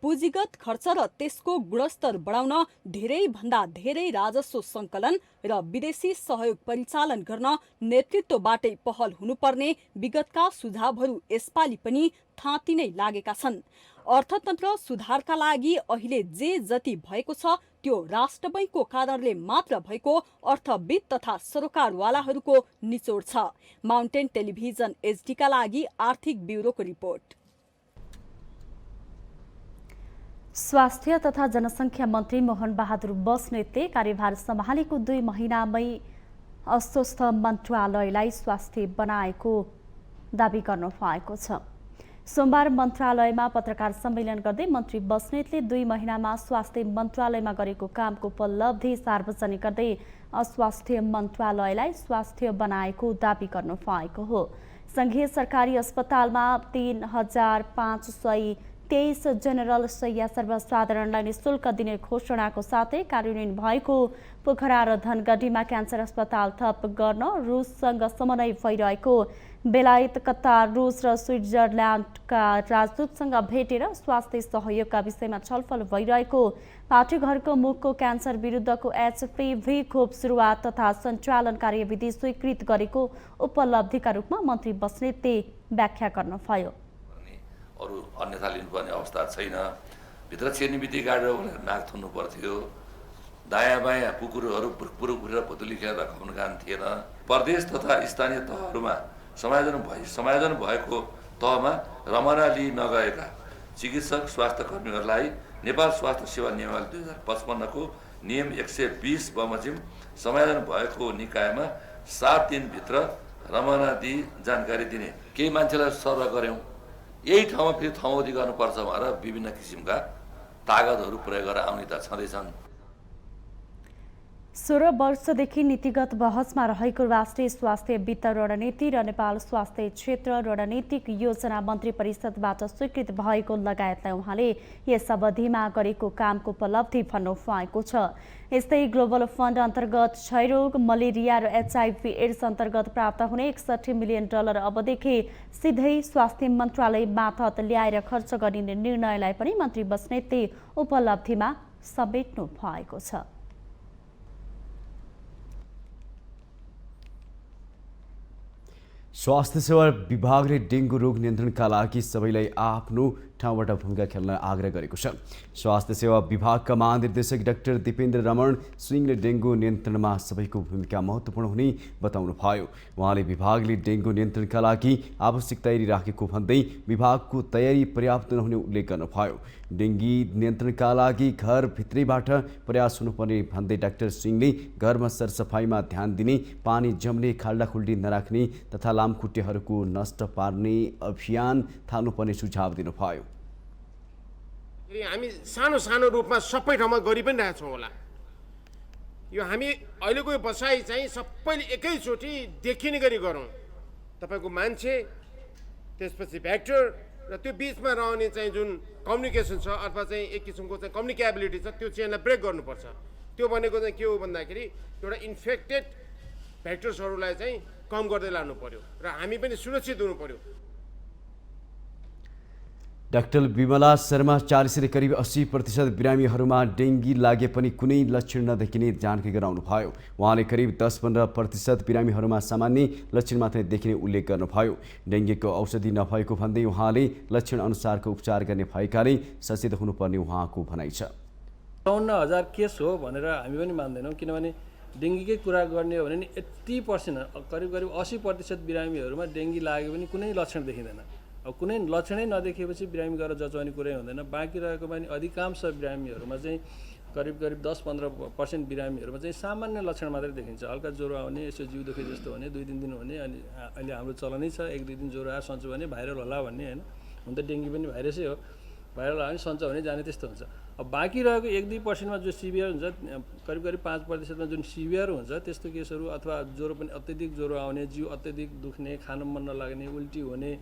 पुँजीगत खर्च र त्यसको गुणस्तर बढाउन धेरै भन्दा धेरै राजस्व सङ्कलन र विदेशी सहयोग परिचालन गर्न नेतृत्वबाटै पहल हुनुपर्ने विगतका सुझावहरू यसपालि पनि थाँती नै लागेका छन्। अर्थतन्त्र सुधारका लागि अहिले जे जति भएको छ त्यो राष्ट्र बैङ्कको कारणले मात्र भएको अर्थविद तथा सरकारवालाहरूको निचोड छ। माउन्टेन टेलिभिजन एचडीका लागि आर्थिक ब्युरोको रिपोर्ट। स्वास्थ्य तथा जनसङ्ख्या मन्त्री मोहन बहादुर बस्नेतले कार्यभार सम्हालेको 2 महिनामै अस्वस्थ मन्त्रालयलाई स्वास्थ्य बनाएको दाबी गर्नु भएको छ। सोमबार मन्त्रालयमा पत्रकार सम्मेलन गर्दै मन्त्री बस्नेतले 2 महिनामा स्वास्थ्य मन्त्रालयमा गरेको कामको उपलब्धि सार्वजनिक गर्दै अस्वास्थ्य मन्त्रालयलाई स्वास्थ्य बनाएको दाबी गर्नु भएको हो। संघीय सरकारी अस्पतालमा 3523 जेनरल शैय्या सर्वसाधारणलाई निःशुल्क दिने घोषणाको साथै कार्यान्वयन भएको पोखरा र धनगढीमा क्यान्सर अस्पताल थप गर्न रुससँग समन्वय भइरहेको बेलायत, कतार, रुस र स्विट्जरल्यान्डका राजदूतसँग भेटेर स्वास्थ्य सहयोगका विषयमा छलफल भइरहेको, पाठेघरको मुखको क्यान्सर विरुद्धको HPV खोप सुरुवात तथा सञ्चालन कार्यविधि स्वीकृत गरेको उपलब्धिका रूपमा मन्त्री बस्नेतले व्याख्या गर्नुभयो। अरू अन्यथा लिनुपर्ने अवस्था छैन। भित्र छिर्ने बित्तिकै गाडेर नाक थुन्नु पर्थ्यो। दायाँ बायाँ कुकुरहरू पुरुक पुरेर भुतुली खेलेर खुवाउनु काम थिएन। प्रदेश तथा स्थानीय तहहरूमा समायोजन भएको तहमा रमना लिई नगएका चिकित्सक स्वास्थ्य कर्मीहरूलाई नेपाल स्वास्थ्य सेवा नियमावली 2055 को नियम 120 बमोजिम समायोजन भएको निकायमा 7 दिनभित्र रमना दिई जानकारी दिने। केही मान्छेलाई सर्व गऱ्यौँ, यही ठाउँमा फेरि थमौदी गर्नुपर्छ भनेर विभिन्न किसिमका तागतहरू प्रयोग गरेर आउने त छँदैछन्। 16 वर्षदेखि नीतिगत बहसमा रहेको राष्ट्रिय स्वास्थ्य वित्त रणनीति र नेपाल स्वास्थ्य क्षेत्र रणनीतिक योजना मन्त्री परिषदबाट स्वीकृत भएको लगायतलाई उहाँले यस अवधिमा गरेको कामको उपलब्धि भन्नु भएको छ। यस्तै ग्लोबल फन्ड अन्तर्गत क्षयरोग, मलेरिया र HIV एड्स अन्तर्गत प्राप्त हुने $61 मिलियन अबदेखि सिधै स्वास्थ्य मन्त्रालय मार्फत ल्याएर खर्च गरिने निर्णयलाई पनि मन्त्री बस्नेतले उपलब्धिमा समेट्नु भएको छ। स्वास्थ्य सेवा विभागले डेङ्गु रोग नियन्त्रणका लागि सबैलाई आफ्नो ठाउँबाट भूमिका खेल्न आग्रह गरेको छ। स्वास्थ्य सेवा विभागका महानिर्देशक डाक्टर दिपेन्द्र रमण सिंहले डेङ्गु नियन्त्रणमा सबैको भूमिका महत्त्वपूर्ण हुने बताउनुभयो। उहाँले विभागले डेङ्गु नियन्त्रणका लागि आवश्यक तयारी राखेको भन्दै विभागको तयारी पर्याप्त नहुने उल्लेख गर्नुभयो। डेङ्गी नियन्त्रणका लागि घरभित्रैबाट प्रयास हुनुपर्ने भन्दै डाक्टर सिंहले घरमा सरसफाइमा ध्यान दिने, पानी जम्ने, खाल्डाखुल्डी नराख्ने तथा लामखुट्टेहरूको नष्ट पार्ने अभियान थाल्नुपर्ने सुझाव दिनुभयो। हामी सानो सानो रूपमा सबै ठाउँमा गरि पनि रहेछौँ होला। यो हामी अहिलेको बसाइ चाहिँ सबैले एकैचोटि देखिने गरी गरौँ। तपाईँको मान्छे, त्यसपछि भ्याक्टर र त्यो बिचमा रहने चाहिँ जुन कम्युनिकेसन छ अथवा चाहिँ एक किसिमको चाहिँ कम्युनिकेबिलिटी छ, त्यो चेनलाई ब्रेक गर्नुपर्छ। त्यो भनेको चाहिँ के हो भन्दाखेरि एउटा इन्फेक्टेड भ्याक्टर्सहरूलाई चाहिँ कम गर्दै लानु पर्यो र हामी पनि सुरक्षित हुनु पर्यो। डाक्टर विमला शर्मा चालिसले करिब 80% बिरामीहरूमा डेङ्गी लागे पनि कुनै लक्षण नदेखिने जानकारी गराउनुभयो। उहाँले करिब 10-15% बिरामीहरूमा सामान्य लक्षण मात्रै देखिने उल्लेख गर्नुभयो। डेङ्गीको औषधि नभएको भन्दै उहाँले लक्षण अनुसारको उपचार गर्ने भएकाले सचेत हुनुपर्ने उहाँको भनाइ छ। 54,000 केस हो भनेर हामी पनि मान्दैनौँ, किनभने डेङ्गीकै कुरा गर्ने हो भने नि 80% करिब 80% बिरामीहरूमा डेङ्गी लागे पनि कुनै लक्षण देखिँदैन। अब कुनै लक्षणै नदेखिएपछि बिरामी गएर जचाउने कुरै हुँदैन। बाँकी रहेको पनि अधिकांश बिरामीहरूमा चाहिँ करिब 10-15% बिरामीहरूमा चाहिँ सामान्य लक्षण मात्रै देखिन्छ। हल्का ज्वरो आउने, यसो जिउ दुखे जस्तो हुने, 2-3 दिन हुने, अनि अहिले हाम्रो चलनै छ 1-2 दिन ज्वरो आएर सन्चो भने भाइरल होला भन्ने होइन। हुन त डेङ्गी पनि भाइरसै हो, भाइरल आयो भने सन्चो हुने जाने त्यस्तो हुन्छ। अब बाँकी रहेको 1-2% जो सिभियर हुन्छ, करिब 5% जुन सिभियर हुन्छ त्यस्तो केसहरू, अथवा ज्वरो पनि अत्यधिक ज्वरो आउने, जिउ अत्यधिक दुख्ने, खान मन नलाग्ने, उल्टी हुने,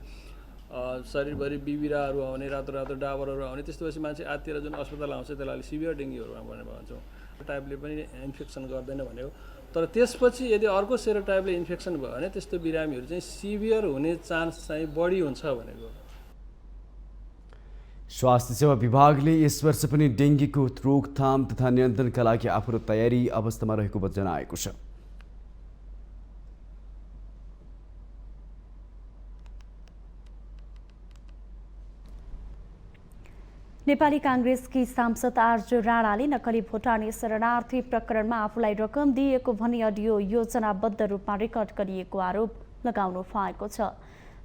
शरीरभरि बिबिराहरू आउने, रातो रातो डाबरहरू आउने, त्यस्तो मान्छे आतिर जुन अस्पताल आउँछ त्यसलाई सिभियर डेङ्गीहरू भनेर भन्छौँ। टाइपले पनि इन्फेक्सन गर्दैन भनेको, तर त्यसपछि यदि अर्को सेरोटाइपले इन्फेक्सन भयो भने त्यस्तो बिरामीहरू चाहिँ सिभियर हुने चान्स चाहिँ बढी हुन्छ भनेको। स्वास्थ्य सेवा विभागले यस वर्ष पनि डेङ्गीको रोकथाम तथा नियन्त्रणका लागि आफ्नो तयारी अवस्थामा रहेको जनाएको छ। नेपाली काङ्ग्रेसकी सांसद आर्जु राणाले नक्कली भुटानी शरणार्थी प्रकरणमा आफूलाई रकम दिएको भनी अडियो योजनाबद्ध रूपमा रेकर्ड गरिएको आरोप लगाउनु भएको छ।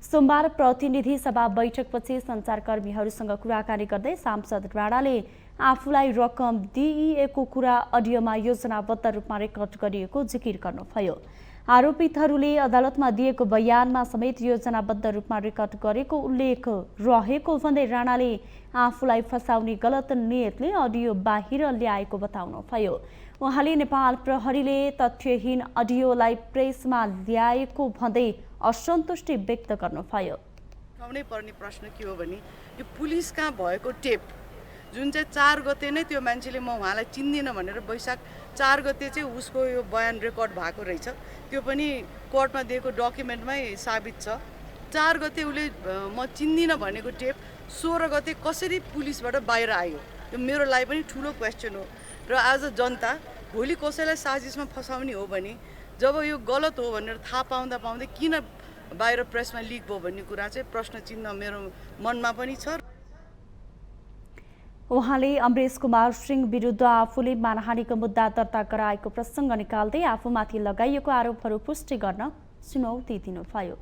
सोमबार प्रतिनिधि सभा बैठकपछि सञ्चारकर्मीहरूसँग कुराकानी गर्दै सांसद राणाले आफूलाई रकम दिइएको कुरा अडियोमा योजनाबद्ध रूपमा रेकर्ड गरिएको जिकिर गर्नुभयो। आरोपितहरूले अदालतमा दिएको बयानमा समेत योजनाबद्ध रूपमा रेकर्ड गरेको उल्लेख रहेको भन्दै राणाले आफूलाई फसाउने गलत नियतले अडियो बाहिर ल्याएको बताउनुभयो। उहाँले नेपाल प्रहरीले तथ्यहीन अडियोलाई प्रेसमा ल्याएको भन्दै असन्तुष्टि व्यक्त गर्नुभयो। आउनै पर्ने प्रश्न के हो भने यो पुलिसका भएको टेप जुन चाहिँ 4 गते नै त्यो मान्छेले म उहाँलाई चिन्दिनँ भनेर वैशाख 4 गते चाहिँ उसको यो बयान रेकर्ड भएको रहेछ। त्यो पनि कोर्टमा दिएको डकुमेन्टमै साबित छ। 4 गते उसले म चिन्दिनँ भनेको टेप 16 गते कसरी पुलिसबाट बाहिर आयो, यो मेरो लागि पनि ठुलो क्वेसन हो। र आज जनता भोलि कसैलाई साजिसमा फसाउने हो भने जब यो गलत हो भनेर थाहा पाउँदै किन बाहिर प्रेसमा लिक भयो भन्ने कुरा चाहिँ प्रश्न चिन्ह मेरो मनमा पनि छ। उहाँले अमरेश कुमार सिंह विरुद्ध आफूले मानहानिको मुद्दा दर्ता गराएको प्रसङ्ग निकाल्दै आफूमाथि लगाइएको आरोपहरू पुष्टि गर्न चुनौती दिनुभयो।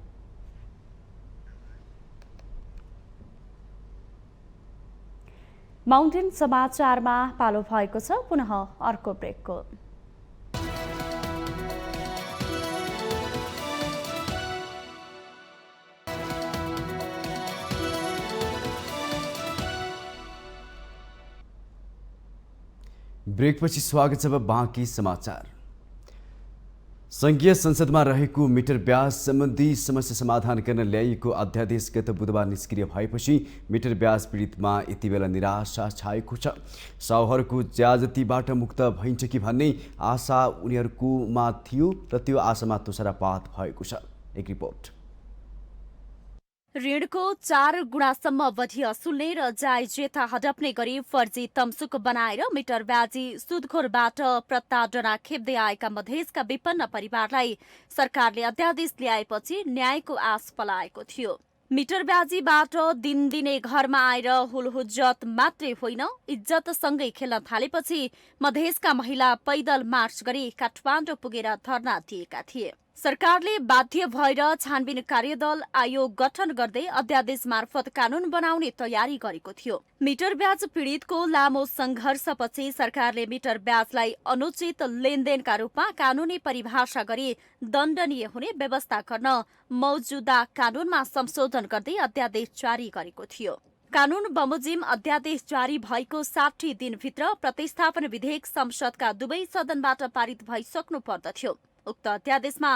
माउन्टेन समाचारमा पालो भएको छ पुनः अर्को ब्रेकको। ब्रेकपछि स्वागत छ। बाँकी समाचार। संघीय संसदमा रहेको मिटर ब्याज सम्बन्धी समस्या समाधान गर्न ल्याइएको अध्यादेश गत बुधबार निष्क्रिय भएपछि मिटर ब्याज पीडितमा यति बेला निराशा छाएको छ। साहुहरूको ज्यादतीबाट मुक्त भइन्छ कि भन्ने आशा उनीहरूकोमा थियो र त्यो आशामा तुषारपात भएको छ। एक रिपोर्ट। ऋणको 4 गुणासम्म अवधि असुल्ने र जायजेता हडप्ने गरी फर्जी तमसुक बनाएर मिटर ब्याजी सुदखोरबाट प्रताडना खेप्दै आएका मधेसका विपन्न परिवारलाई सरकारले अध्यादेश ल्याएपछि न्यायको आश पलाएको थियो। मिटर ब्याजीबाट दिनदिनै घरमा आएर हुलहुज्जत मात्रै होइन इज्जतसँगै खेल्न थालेपछि मधेसका महिला पैदल मार्च गरी काठमाडौँ पुगेर धरना दिएका थिए। सरकारले बाध्य भएर छानबिन कार्यदल आयोग गठन गर्दै अध्यादेश मार्फत कानून बनाउने तयारी गरेको थियो। मिटर ब्याज पीडितको लामो संघर्षपछि सरकारले मिटर ब्याजलाई अनुचित लेनदेनका रूपमा कानूनी परिभाषा गरी दण्डनीय हुने व्यवस्था गर्न मौजूदा कानूनमा संशोधन गर्दै अध्यादेश जारी गरेको थियो। कानून बमोजिम अध्यादेश जारी भएको 60 दिनभित्र प्रतिस्थापन विधेयक संसदका दुवै सदनबाट पारित भइसक्नु पर्दथ्यो। उक्त अध्यादेशमा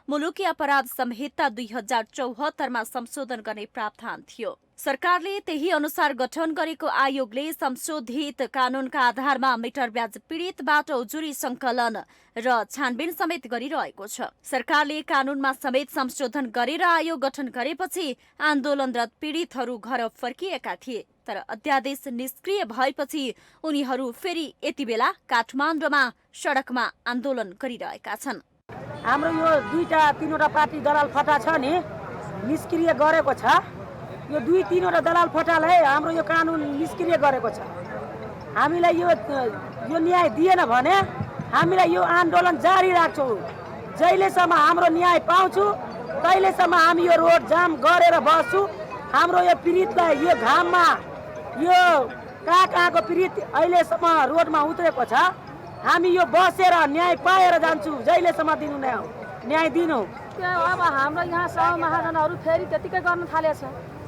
मुलुकी अपराध संहिता 2074 संशोधन गर्ने प्रावधान थियो। सरकारले त्यही अनुसार गठन गरेको आयोगले संशोधित कानूनका आधारमा मिटर ब्याज पीडितबाट उजुरी संकलन र छानबिन समेत गरिरहेको छ। सरकारले कानूनमा समेत संशोधन गरेर आयोग गठन गरेपछि आन्दोलनरत पीडितहरू घर फर्किएका थिए। तर अध्यादेश निष्क्रिय भएपछि उनीहरू फेरि यति बेला काठमाडौँमा सडकमा आन्दोलन गरिरहेका छन्। हाम्रो यो 2-3वटा पार्टी दलाल फटा छ नि निष्क्रिय गरेको छ। यो 2-3वटा दलाल फटालाई हाम्रो यो कानुन निष्क्रिय गरेको छ। हामीलाई यो न्याय दिएन भने हामीलाई यो आन्दोलन जारी राख्छौँ। जहिलेसम्म हाम्रो न्याय पाउँछु तहिलेसम्म हामी यो रोड जाम गरेर बस्छु। हाम्रो यो पीडितलाई यो घाममा यो कहाँको पीडित अहिलेसम्म रोडमा उत्रेको छ। हामी यो बसेर न्याय पाएर जान्छु जहिलेसम्म दिनु न्याय दिनु। अब हाम्रो यहाँ सह महाजनहरू फेरि त्यतिकै गर्न थालेछ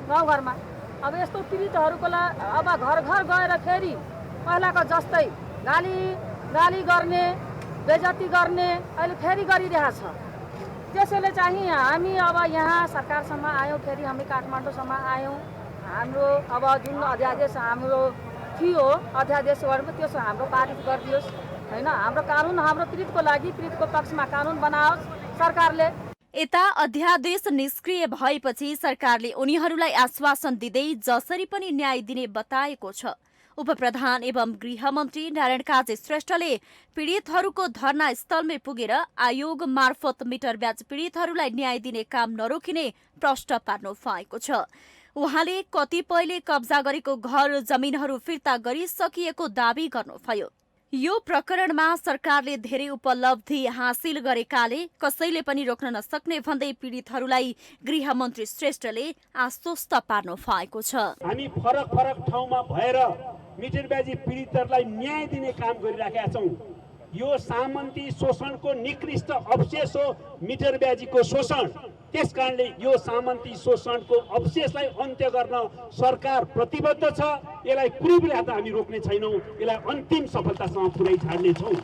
गाउँघरमा। अब यस्तो पीडितहरूको अब घर घर गएर फेरि पहिलाको जस्तै गाली गर्ने बेइज्जती गर्ने अहिले फेरि गरिरहेछ। त्यसैले चाहिँ हामी अब यहाँ सरकारसम्म आयौँ, फेरि हामी काठमाडौँसम्म आयौँ। हाम्रो अब जुन अध्यादेश हाम्रो थियो अध्यादेशहरूमा त्यो हाम्रो पारित गरिदियोस् हैन। हाम्रो कानुन हाम्रो पीडितको लागि पीडितको पक्षमा कानुन बनाओस् सरकारले। यता अध्यादेश निष्क्रिय भएपछि सरकारले उनीहरूलाई आश्वासन दिँदै जसरी पनि न्याय दिने बताएको छ। उपप्रधान एवं गृहमन्त्री नारायण काजी श्रेष्ठले पीडितहरूको धरना स्थलमै पुगेर आयोग मार्फत मिटर ब्याज पीडितहरूलाई न्याय दिने काम नरोकिने प्रश्न पार्नु भएको छ। उहाँले कतिपयले कब्जा गरेको घर जमिनहरू फिर्ता गरिसकिएको दावी गर्नुभयो। यो प्रकरणमा सरकारले धेरै उपलब्धि हासिल गरेकाले कसैले पनि रोक्न नसक्ने भन्दै पीडितहरूलाई गृहमन्त्री श्रेष्ठले आश्वस्त पार्नु भएको छ। हामी फरक फरक ठाउँमा भएर मिटरब्याजी पीडितहरूलाई न्याय दिने काम गरिराखेका छौँ। यो सामन्ती शोषणको निकृष्ट अवशेष हो मिटरब्याजीको शोषण। त्यसकारणले यो सामन्ती शोषणको अवशेषलाई अन्त्य गर्न सरकार प्रतिबद्ध छ। यसलाई कुनै पनि हात हामी रोक्ने छैनौँ। यसलाई अन्तिम सफलतासँग पुर्याइ छाड्नेछौँ।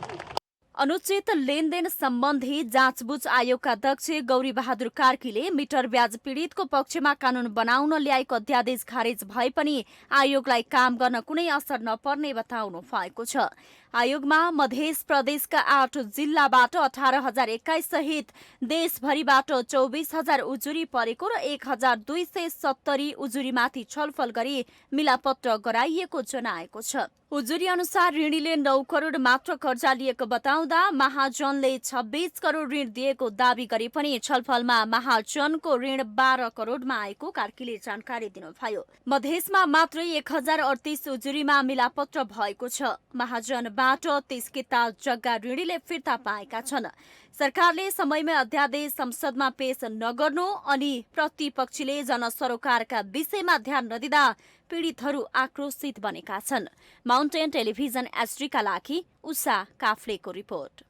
अनुचित लेनदेन सम्बन्धी जाँचबुझ आयोगका अध्यक्ष गौरी बहादुर कार्कीले मिटर ब्याज पीडितको पक्षमा कानून बनाउन ल्याएको अध्यादेश खारेज भए पनि आयोगलाई काम गर्न कुनै असर नपर्ने बताउनु भएको छ। आयोगमा मध्य प्रदेशका 8 जिल्लाबाट 18,021 सहित देशभरिबाट 24,000 उजुरी परेको र 1,270 उजुरीमाथि छलफल गरी मिलापत्र गराइएको जनाएको छ। उजुरी अनुसार ऋणीले 9 करोड मात्र कर्जा लिएको बताउँदा महाजनले 26 करोड ऋण दिएको दावी गरे पनि छलफलमा महाजनको ऋण 12 करोडमा आएको कार्कीले जानकारी दिनुभयो। मधेसमा मात्रै 1,038 उजुरीमा मिलापत्र भएको छ। महाजनबाट 30 किताब जग्गा ऋणीले फिर्ता पाएका छन्। सरकारले समयमै अध्यादेश संसदमा पेश नगर्नु अनि प्रतिपक्षीले जनसरोकारका विषयमा ध्यान नदिँदा पीडितहरू आक्रोशित बनेका छन्। माउन्टेन टेलिभिजन एसडीका लागि उषा काफ्लेको रिपोर्ट।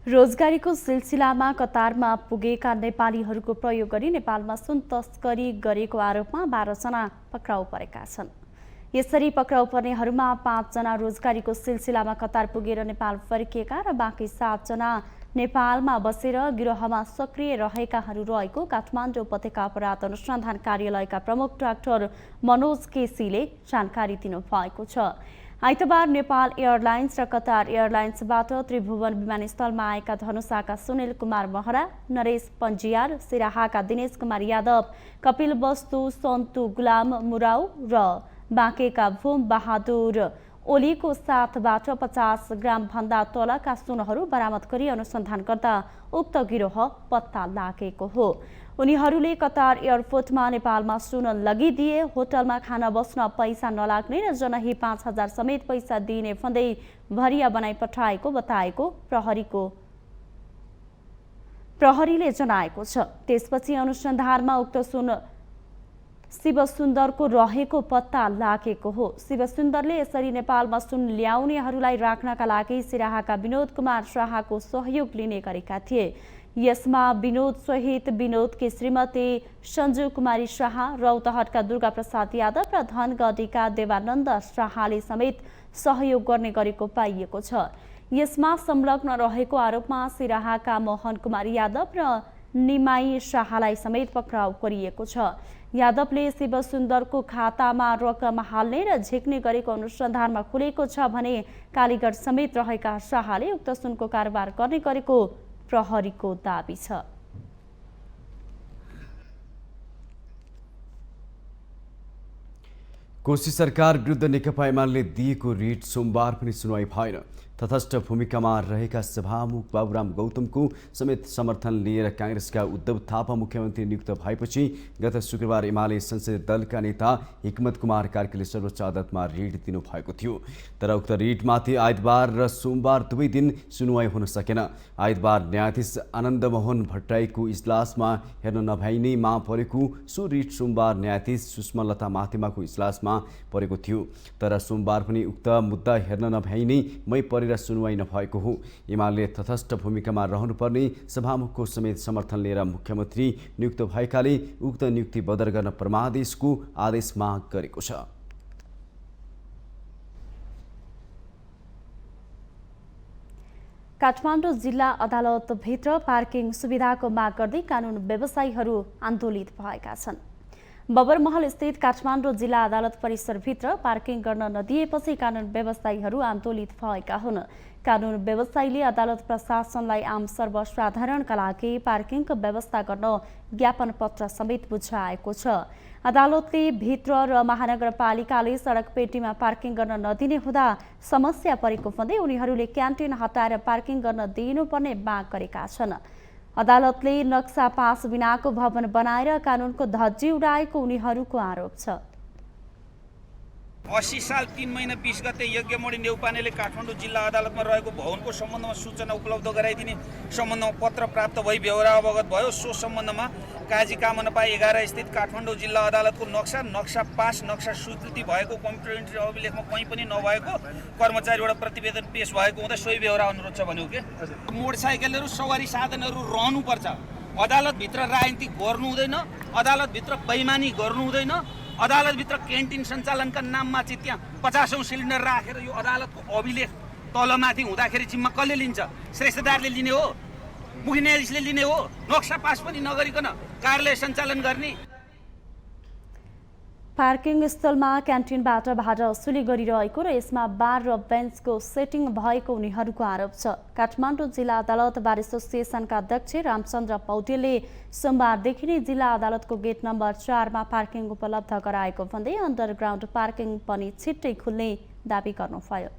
रोजगारीको सिलसिलामा कतारमा पुगेका नेपालीहरूको प्रयोग गरी नेपालमा सुन तस्करी गरेको आरोपमा 12 जना पक्राउ परेका छन्। यसरी पक्राउ पर्नेहरूमा 5 जना रोजगारीको सिलसिलामा कतार पुगेर नेपाल फर्किएका र बाँकी 7 जना नेपालमा बसेर गिरोहमा सक्रिय रहेकाहरू रहेको काठमाडौँ उपत्यका अपराध अनुसन्धान कार्यालयका प्रमुख डाक्टर मनोज केसीले जानकारी दिनुभएको छ। आइतबार नेपाल एयरलाइन्स र कतार एयरलाइन्सबाट त्रिभुवन विमानस्थलमा आएका धनुषाका सुनिल कुमार महरा, नरेश पन्जियार, सिराहाका दिनेश कुमार यादव, कपिल वस्तु, सन्तु गुलाम मुराउ र बाँकेका भूम बहादुर ओलीको साथबाट 50 ग्राम भन्दा तलका सुनहरू बरामद गरी अनुसन्धान गर्दा उक्त गिरोह पत्ता लागेको हो। उनीहरूले कतार एयरपोर्टमा नेपालमा सुन लगिदिए, होटलमा खाना बस्न पैसा नलाग्ने र जनही 5,000 समेत पैसा दिने भन्दै भरिया बनाई पठाएको बताएको प्रहरीले जनाएको छ। त्यसपछि अनुसन्धानमा उक्त सुन शिवसुन्दरको रहेको पत्ता लागेको हो। शिवसुन्दरले यसरी नेपालमा सुन ल्याउनेहरूलाई राख्नका लागि सिराहाका विनोद कुमार शाहको सहयोग लिने गरेका थिए। यसमा विनोद सहित विनोदकी श्रीमती सञ्जु कुमारी शाह, रौतहटका दुर्गा प्रसाद यादव र धनगढीका देवानन्द शाहले समेत सहयोग गर्ने गरेको पाइएको छ। यसमा संलग्न रहेको आरोपमा सिराहाका मोहन कुमार यादव र निमाई शाहलाई समेत पक्राउ गरिएको छ। यादवले शिवसुन्दरको खातामा रकम हाल्ने र झिक्ने गरेको अनुसन्धानमा खुलेको छ भने कालीगढ समेत रहेका शाहले उक्त सुनको कारोबार गर्ने गरेको प्रहरीको दाबी छ। कोशी सरकार विरुद्ध नेकपा एमाले दिएको रिट सोमबार पनि सुनवाई भएन। तटस्थ भूमिकामा रहेका सभामुख बाबुराम गौतमको समेत समर्थन लिएर कांग्रेसका उद्धव थापा मुख्यमन्त्री नियुक्त भएपछि गत शुक्रबार एमाले संसदीय दलका नेता हिक्मत कुमार कार्कीले सर्वोच्च अदालतमा रिट दिनुभएको थियो। तर उक्त रिटमाथि आइतबार र सोमबार दुवै दिन सुनवाई हुन सकेन। आइतबार न्यायाधीश आनन्द मोहन भट्टराईको इजलासमा हेर्न नभइनेमा परेको सो रिट सोमबार न्यायाधीश सुषमा लता माथिमाको इजलासमा परेको थियो। तर सोमबार पनि उक्त मुद्दा हेर्न नभइनेमै र सुनवाई नभएको हो। एमाले तटस्थ भूमिकामा रहनुपर्ने सभामुखको समेत समर्थन लिएर मुख्यमन्त्री नियुक्त भएकाले उक्त नियुक्ति बदर गर्न परमादेशको आदेश माग गरेको छ। काठमाडौँ जिल्ला अदालतभित्र पार्किङ सुविधाको माग गर्दै कानुन व्यवसायीहरू आन्दोलित भएका छन्। बबरमहल स्थित काठमाडौँ जिल्ला अदालत परिसरभित्र पार्किङ गर्न नदिएपछि कानुन व्यवसायीहरू आन्दोलित भएका हुन्। कानुन व्यवसायीले अदालत प्रशासनलाई आम सर्वसाधारणका लागि पार्किङको व्यवस्था गर्न ज्ञापन पत्र समेत बुझाएको छ। अदालतले भित्र र महानगरपालिकाले सडक पेटीमा पार्किङ गर्न नदिने हुँदा समस्या परेको भन्दै उनीहरूले क्यान्टिन हटाएर पार्किङ गर्न दिनुपर्ने माग गरेका छन्। अदालतले नक्सा पास बिनाको भवन बनाएर कानुनको धज्जी उडाएको उनीहरूको आरोप छ। 80 साल 3 महिना 20 गते यज्ञमणि नेउपानेले काठमाडौँ जिल्ला अदालतमा रहेको भवनको सम्बन्धमा सूचना उपलब्ध गराइदिने सम्बन्धमा पत्र प्राप्त भई ब्यौरा अवगत भयो। सो सम्बन्धमा काजी कामनपा 11 स्थित काठमाडौँ जिल्ला अदालतको नक्सा पास नक्सा स्वीकृति भएको कम्प्युटर इन्ट्री अभिलेखमा कहीँ पनि नभएको कर्मचारीबाट प्रतिवेदन पेश भएको हुँदा सोही ब्यौरा अनुरोध छ भन्यो के मोटरसाइकलहरू सवारी साधनहरू रहनुपर्छ। अदालतभित्र राजनीति गर्नु हुँदैन, अदालतभित्र बेइमानी गर्नु हुँदैन, अदालतभित्र क्यान्टिन सञ्चालनका नाममा चाहिँ त्यहाँ 50औं सिलिन्डर राखेर यो अदालतको अभिलेख तलमाथि हुँदाखेरि जिम्मा कसले लिन्छ? श्रेष्ठदारले लिने हो, मुख्य न्यायाधीशले लिने हो। नक्सा पास पनि नगरिकन कार्यालय सञ्चालन गर्ने। पार्किङ स्थलमा क्यान्टिनबाट भाडा असुली गरिरहेको र यसमा बार र बेन्चको सेटिङ भएको उनीहरूको आरोप छ। काठमाडौँ जिल्ला अदालत बार एसोसिएसनका अध्यक्ष रामचन्द्र पौडेलले सोमबारदेखि नै जिल्ला अदालतको गेट नम्बर 4 मा पार्किङ उपलब्ध गराएको भन्दै अन्डरग्राउन्ड पार्किङ पनि छिट्टै खुल्ने दाबी गर्नुभयो।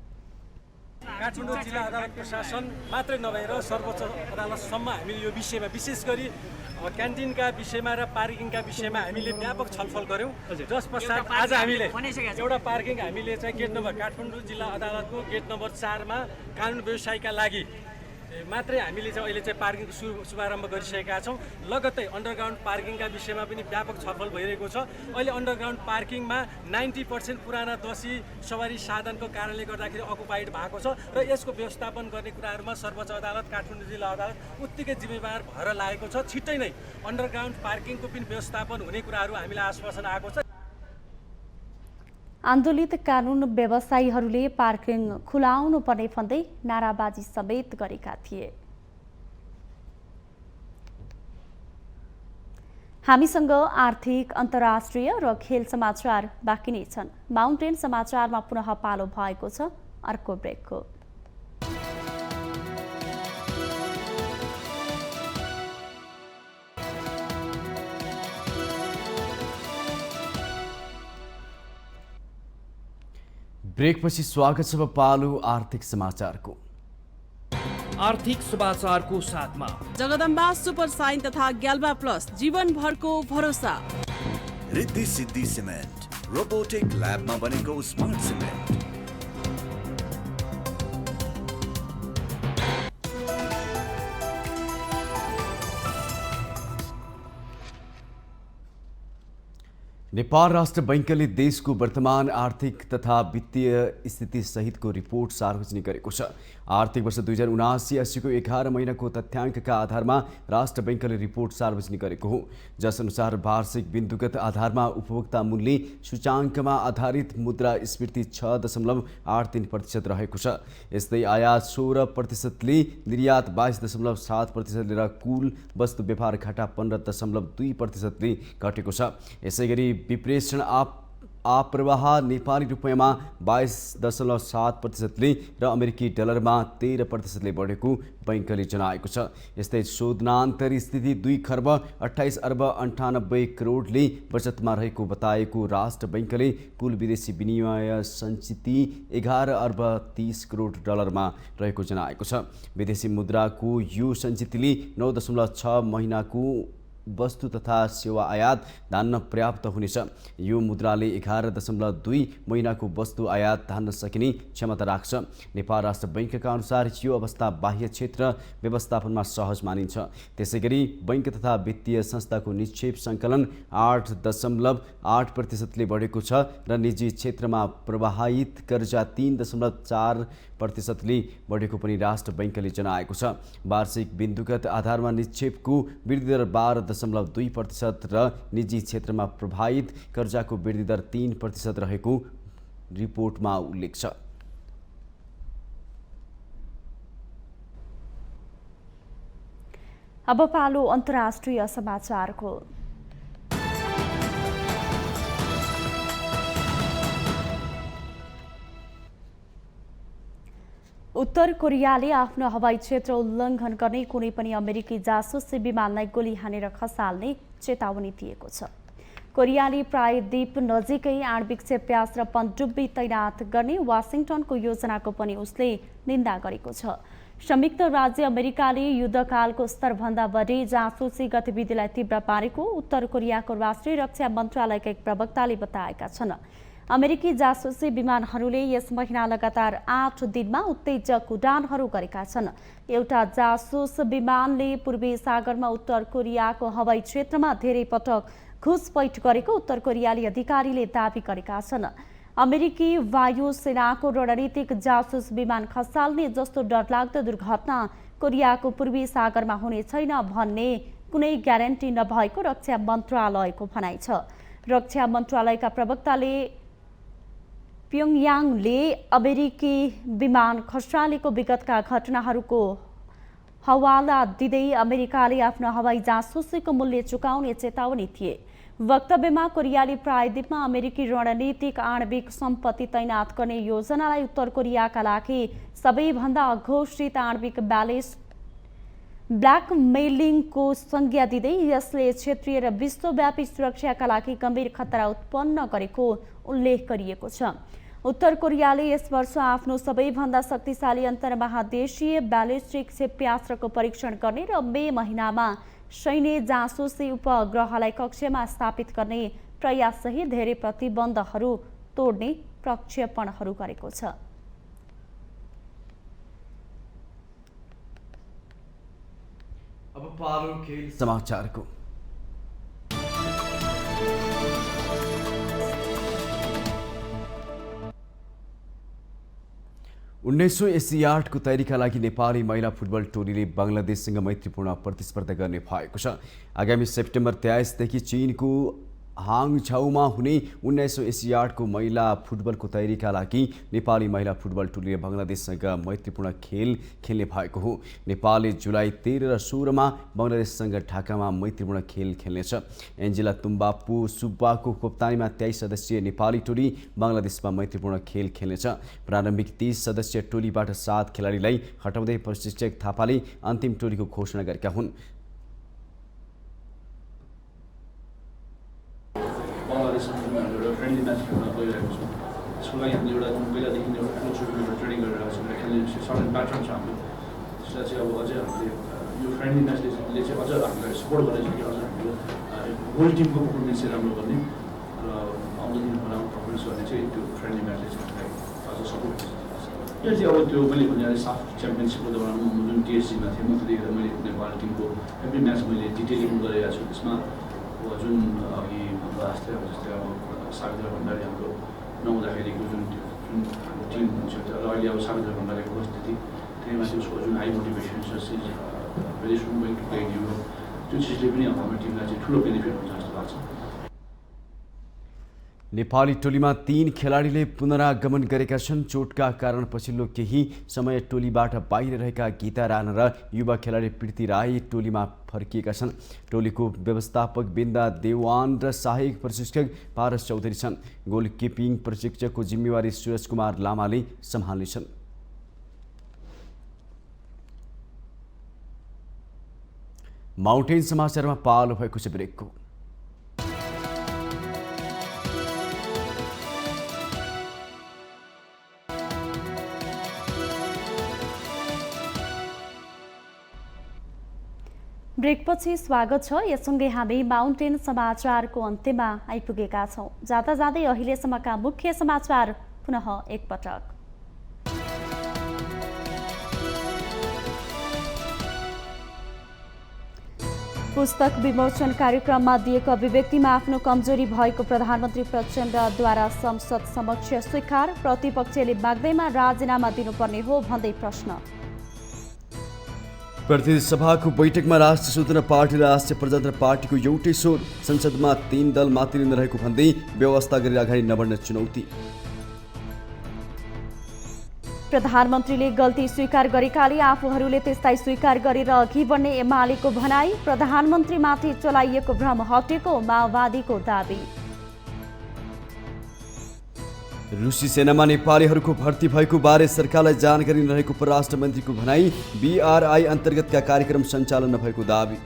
काठमाडौँ जिल्ला अदालत प्रशासन मात्रै नभएर सर्वोच्च अदालतसम्म हामीले यो विषयमा विशेष गरी क्यान्टिनका विषयमा र पार्किङका विषयमा हामीले व्यापक छलफल गऱ्यौँ। जस पश्चात आज हामीले एउटा पार्किङ हामीले चाहिँ गेट नम्बर काठमाडौँ जिल्ला अदालतको गेट नम्बर 4 मा कानुन व्यवसायका लागि मात्रै हामीले चाहिँ अहिले चाहिँ पार्किङको शुभारम्भ गरिसकेका छौँ। लगत्तै अन्डरग्राउन्ड पार्किङका विषयमा पनि व्यापक छलफल भइरहेको छ। अहिले अन्डरग्राउन्ड पार्किङमा 90% पुराना दसी सवारी साधनको कारणले गर्दाखेरि अकुपाइड भएको छ र यसको व्यवस्थापन गर्ने कुराहरूमा सर्वोच्च अदालत काठमाडौँ जिल्ला अदालत उत्तिकै जिम्मेवार भएर लागेको छ। छिट्टै नै अन्डरग्राउन्ड पार्किङको पनि व्यवस्थापन हुने कुराहरू हामीलाई आश्वासन आएको छ। आन्दोलित कानुन व्यवसायीहरूले पार्किङ खुलाउनु पर्ने भन्दै नाराबाजी समेत गरेका थिए। हामीसँग आर्थिक, अन्तर्राष्ट्रिय र खेल समाचार बाँकी नै छन्। माउन्टेन समाचारमा पुनः पालो भएको छ अर्को ब्रेकको। ब्रेकपछि स्वागत छ पालो आर्थिक समाचारको। आर्थिक समाचारको साथमा जगदम्बा सुपर साइन तथा ग्याल्बा प्लस जीवनभरको भरोसा। रिद्धि सिद्धि सिमेन्ट रोबोटिक ल्याबमा बनेको स्मार्ट सिमेन्ट। नेपाल राष्ट्र बैंकले देशको वर्तमान आर्थिक तथा वित्तीय स्थिति सहितको रिपोर्ट सार्वजनिक गरेको छ। आर्थिक वर्ष 2079-80को 11 महिनाको तथ्याङ्कका आधारमा राष्ट्र बैंकले रिपोर्ट सार्वजनिक गरेको हो। जसअनुसार वार्षिक बिन्दुगत आधारमा उपभोक्ता मूल्य सूचाङ्कमा आधारित मुद्रास्फीति 6.83% रहेको छ। यस्तै आयात 16%ले, निर्यात 22.7%ले र कुल वस्तु व्यापार घाटा 15.2%ले घटेको छ। यसैगरी विप्रेषण आप्रवाह नेपाली रुपैयाँमा 22.7%ले र अमेरिकी डलरमा 13%ले बढेको बैंकले जनाएको छ। यस्तै शोधनान्तर स्थिति 2 खर्ब 28 अर्ब 98 करोडले बचतमा रहेको बताएको राष्ट्र बैंकले कुल विदेशी विनिमय सञ्चिति 11 अर्ब 30 करोड डलरमा रहेको जनाएको छ। विदेशी मुद्राको यो सञ्चितिले 9.6 महिनाको वस्तु तथा सेवा आयात धान्न पर्याप्त हुनेछ। यो मुद्राले 11.2 महिनाको वस्तु आयात धान्न सकिने क्षमता राख्छ। नेपाल राष्ट्र बैंकका अनुसार यो अवस्था बाह्य क्षेत्र व्यवस्थापनमा सहज मानिन्छ। त्यसैगरी बैंक तथा वित्तीय संस्थाको निक्षेप सङ्कलन 8.8%ले बढेको छ र निजी क्षेत्रमा प्रवाहित कर्जा 3.4%ले बढेको पनि राष्ट्र बैंकले जनाएको छ। वार्षिक बिन्दुगत आधारमा निक्षेपको वृद्धि दर 12.2% र निजी क्षेत्रमा प्रभावित कर्जाको वृद्धि दर 3% रहेको रिपोर्टमा उल्लेख छ। अब पालो अन्तर्राष्ट्रिय समाचारको। उत्तर कोरियाले आफ्नो हवाई क्षेत्र उल्लङ्घन गर्ने कुनै पनि अमेरिकी जासुसी विमानलाई गोली हानेर खसाल्ने चेतावनी दिएको छ। कोरियाले प्रायद्वीप नजिकै आणविक क्षेप्यास र पनडुब्बी तैनात गर्ने वासिङटनको योजनाको पनि उसले निन्दा गरेको छ। संयुक्त राज्य अमेरिकाले युद्धकालको स्तरभन्दा बढी जासुसी गतिविधिलाई तीव्र पारेको उत्तर कोरियाको राष्ट्रिय रक्षा मन्त्रालयका एक प्रवक्ताले बताएका छन्। अमेरिकी जासुसी विमानहरूले यस महिना लगातार 8 दिनमा उत्तेजक उडानहरू गरेका छन्। एउटा जासुस विमानले पूर्वी सागरमा उत्तर कोरियाको हवाई क्षेत्रमा धेरै पटक घुसपैठ गरेको उत्तर कोरियाली अधिकारीले दावी गरेका छन्। अमेरिकी वायुसेनाको रणनीतिक जासुस विमान खसाल्ने जस्तो डरलाग्दो दुर्घटना कोरियाको पूर्वी सागरमा हुने छैन भन्ने कुनै ग्यारेन्टी नभएको रक्षा मन्त्रालयको भनाइ छ। रक्षा मन्त्रालयका प्रवक्ताले प्योङयाङले अमेरिकी विमान खसालेको विगतका घटनाहरूको हवाला दिँदै अमेरिकाले आफ्नो हवाई जासुसीको मूल्य चुकाउने चेतावनी दिए। वक्तव्यमा कोरियाली प्रायद्वीपमा अमेरिकी रणनीतिक आणविक सम्पत्ति तैनात गर्ने योजनालाई उत्तर कोरियाका लागि सबैभन्दा अघोषित आणविक ब्ल्याकमेलिङको संज्ञा दिँदै यसले क्षेत्रीय र विश्वव्यापी सुरक्षाका लागि गम्भीर खतरा उत्पन्न गरेको उल्लेख गरिएको छ। उत्तर कोरियाले यस वर्ष आफ्नो सबैभन्दा शक्तिशाली अन्तर्महादेशीय ब्यालिस्टिक क्षेप्यास्त्रको परीक्षण गर्ने र मे महिनामा सैन्य जासुसी उपग्रहलाई कक्षमा स्थापित गर्ने प्रयाससहित धेरै प्रतिबन्धहरू तोड्ने प्रक्षेपणहरू गरेको छ। अब पालो खेल समाचारको। उन्नाइसौं एसियाडको तयारीका लागि नेपाली महिला फुटबल टोलीले बङ्गलादेशसँग मैत्रीपूर्ण प्रतिस्पर्धा गर्ने भएको छ। आगामी सेप्टेम्बर 23 देखि चीनको हाङझाउमा हुने 19औं एसियाडको महिला फुटबलको तयारीका लागि नेपाली महिला फुटबल टोलीले बङ्गलादेशसँग मैत्रीपूर्ण खेल खेल्ने भएको हो। नेपालले जुलाई 13 र 16 मा बङ्गलादेशसँग ढाकामा मैत्रीपूर्ण खेल खेल्नेछ। एन्जेला तुम्बापु सुब्बाको कप्तानीमा 23 सदस्यीय नेपाली टोली बङ्गलादेशमा मैत्रीपूर्ण खेल खेल्नेछ। प्रारम्भिक 30 सदस्यीय टोलीबाट 7 खेलाडीलाई हटाउँदै प्रशिक्षक थापाले अन्तिम टोलीको घोषणा गरेका हुन्। फ्रेन्डली म्याच खेल्न गइरहेको छौँ। त्यसको लागि हामीले एउटा पहिलादेखि एउटा ठुलो सुरुबाट ट्रेनिङ गरिरहेको छौँ। खेल्ने सर्टेन प्याटर्न छ हाम्रो। त्यसलाई चाहिँ अब अझै हामीले यो फ्रेन्डली म्याचले चाहिँ अझ हामीलाई सपोर्ट गर्नेछ कि अझ हाम्रो होल टिमको पर्फर्मेन्स चाहिँ राम्रो गर्ने र आउँदो दिनमा राम्रो पर्फर्मेन्स गर्ने चाहिँ त्यो फ्रेन्डली म्याचले चाहिँ हामीलाई अझ सपोर्ट गर्छ। यो चाहिँ अब त्यो मैले भने साफ च्याम्पियनसिपको दौरान जुन टिएससीमा थिएँ म त्यतिखेर मैले नेपाल टिमको एभ्री म्याच मैले डिटेलिङ गरिरहेको छु। त्यसमा जुन अघि जस्तै अब सावित्रा भण्डारी हाम्रो नहुँदाखेरिको जुन हाम्रो टिम हुन्छ र अहिले अब सावित्रा भण्डारीको उपस्थिति त्यही माथि उसको जुन हाई मोटिभेसन छ very soon going to play in Europe त्यो चिजले पनि हाम्रो टिमलाई चाहिँ ठुलो बेनिफिट हुन्छ जस्तो लाग्छ। नेपाली टोलीमा 3 खेलाडीले पुनरागमन गरेका छन्। चोटका कारण पछिल्लो केही समय टोलीबाट बाहिर रहेका गीता राणा र युवा खेलाडी प्रीति राई टोलीमा फर्किएका छन्। टोलीको व्यवस्थापक बिन्दा देवान र सहायक प्रशिक्षक पारस चौधरी छन्। गोलकिपिङ प्रशिक्षकको जिम्मेवारी सुरज कुमार लामाले सम्हाल्नेछन्। माउन्टेन समाचारमा पालो भएको छ ब्रेकको। ब्रेकपछि स्वागत छ। यससँगै हामी माउन्टेन समाचारको अन्त्यमा आइपुगेका छौँ। जाँदा जाँदै अहिलेसम्मका मुख्य समाचार पुनः एकपटक। पुस्तक विमोचन कार्यक्रममा दिएको अभिव्यक्तिमा आफ्नो कमजोरी भएको प्रधानमन्त्री प्रचण्डद्वारा संसद समक्ष स्वीकार। प्रतिपक्षले माग्दैमा राजीनामा दिनुपर्ने हो भन्दै प्रश्न। प्रतिनिधि सभाको बैठकमा राष्ट्रिय स्वतन्त्र पार्टी र राष्ट्रिय प्रजातन्त्र पार्टीको एउटै स्वर। संसदमा 3 दल मात्रै रहेको भन्दै व्यवस्था गरी अगाडि नबढ्न चुनौती। प्रधानमन्त्रीले गल्ती स्वीकार गरेकाले आफूहरूले त्यसलाई स्वीकार गरेर अघि बढ्ने एमालेको भनाई। प्रधानमन्त्रीमाथि चलाइएको भ्रम हटेको माओवादीको दावी। रुसी सेनामा नेपालीहरूको भर्ती भएको बारे सरकारलाई जानकारी नरहेको परराष्ट्र मन्त्रीको भनाई। BRI अन्तर्गतका कार्यक्रम सञ्चालन नभएको दावी।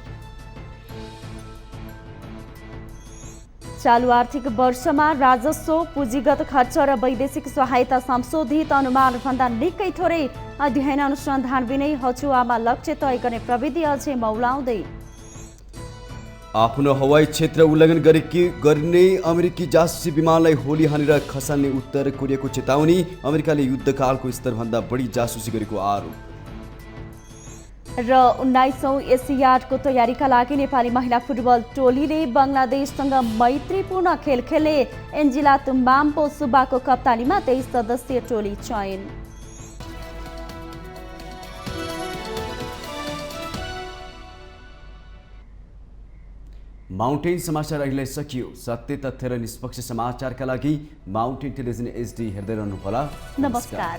चालु आर्थिक वर्षमा राजस्व, पुँजीगत खर्च र वैदेशिक सहायता संशोधित अनुमानभन्दा निकै थोरै। अध्ययन अनुसन्धान बिनै हचुवामा लक्ष्य तय गर्ने प्रविधि अझै मौलाउँदै। आफ्नो हवाई क्षेत्र उल्लङ्घन गर्ने अमेरिकी जासुसी विमानलाई होली हानेर खसाल्ने उत्तर कोरियाको चेतावनी। अमेरिकाले युद्धकालको स्तरभन्दा बढी जासुसी गरेको आरोप। र 19औं एसियाडको तयारीका लागि नेपाली महिला फुटबल टोलीले बङ्गलादेशसँग मैत्रीपूर्ण खेल खेल्ने। एन्जिला तुम्बाम्पो सुब्बाको कप्तानीमा 23 सदस्यीय टोली चयन। माउन्टेन समाचार अहिले सकियो। सत्य तथ्य र निष्पक्ष समाचारका लागि माउन्टेन टेलिभिजन HD हेर्दै रहनुहोला। नमस्कार।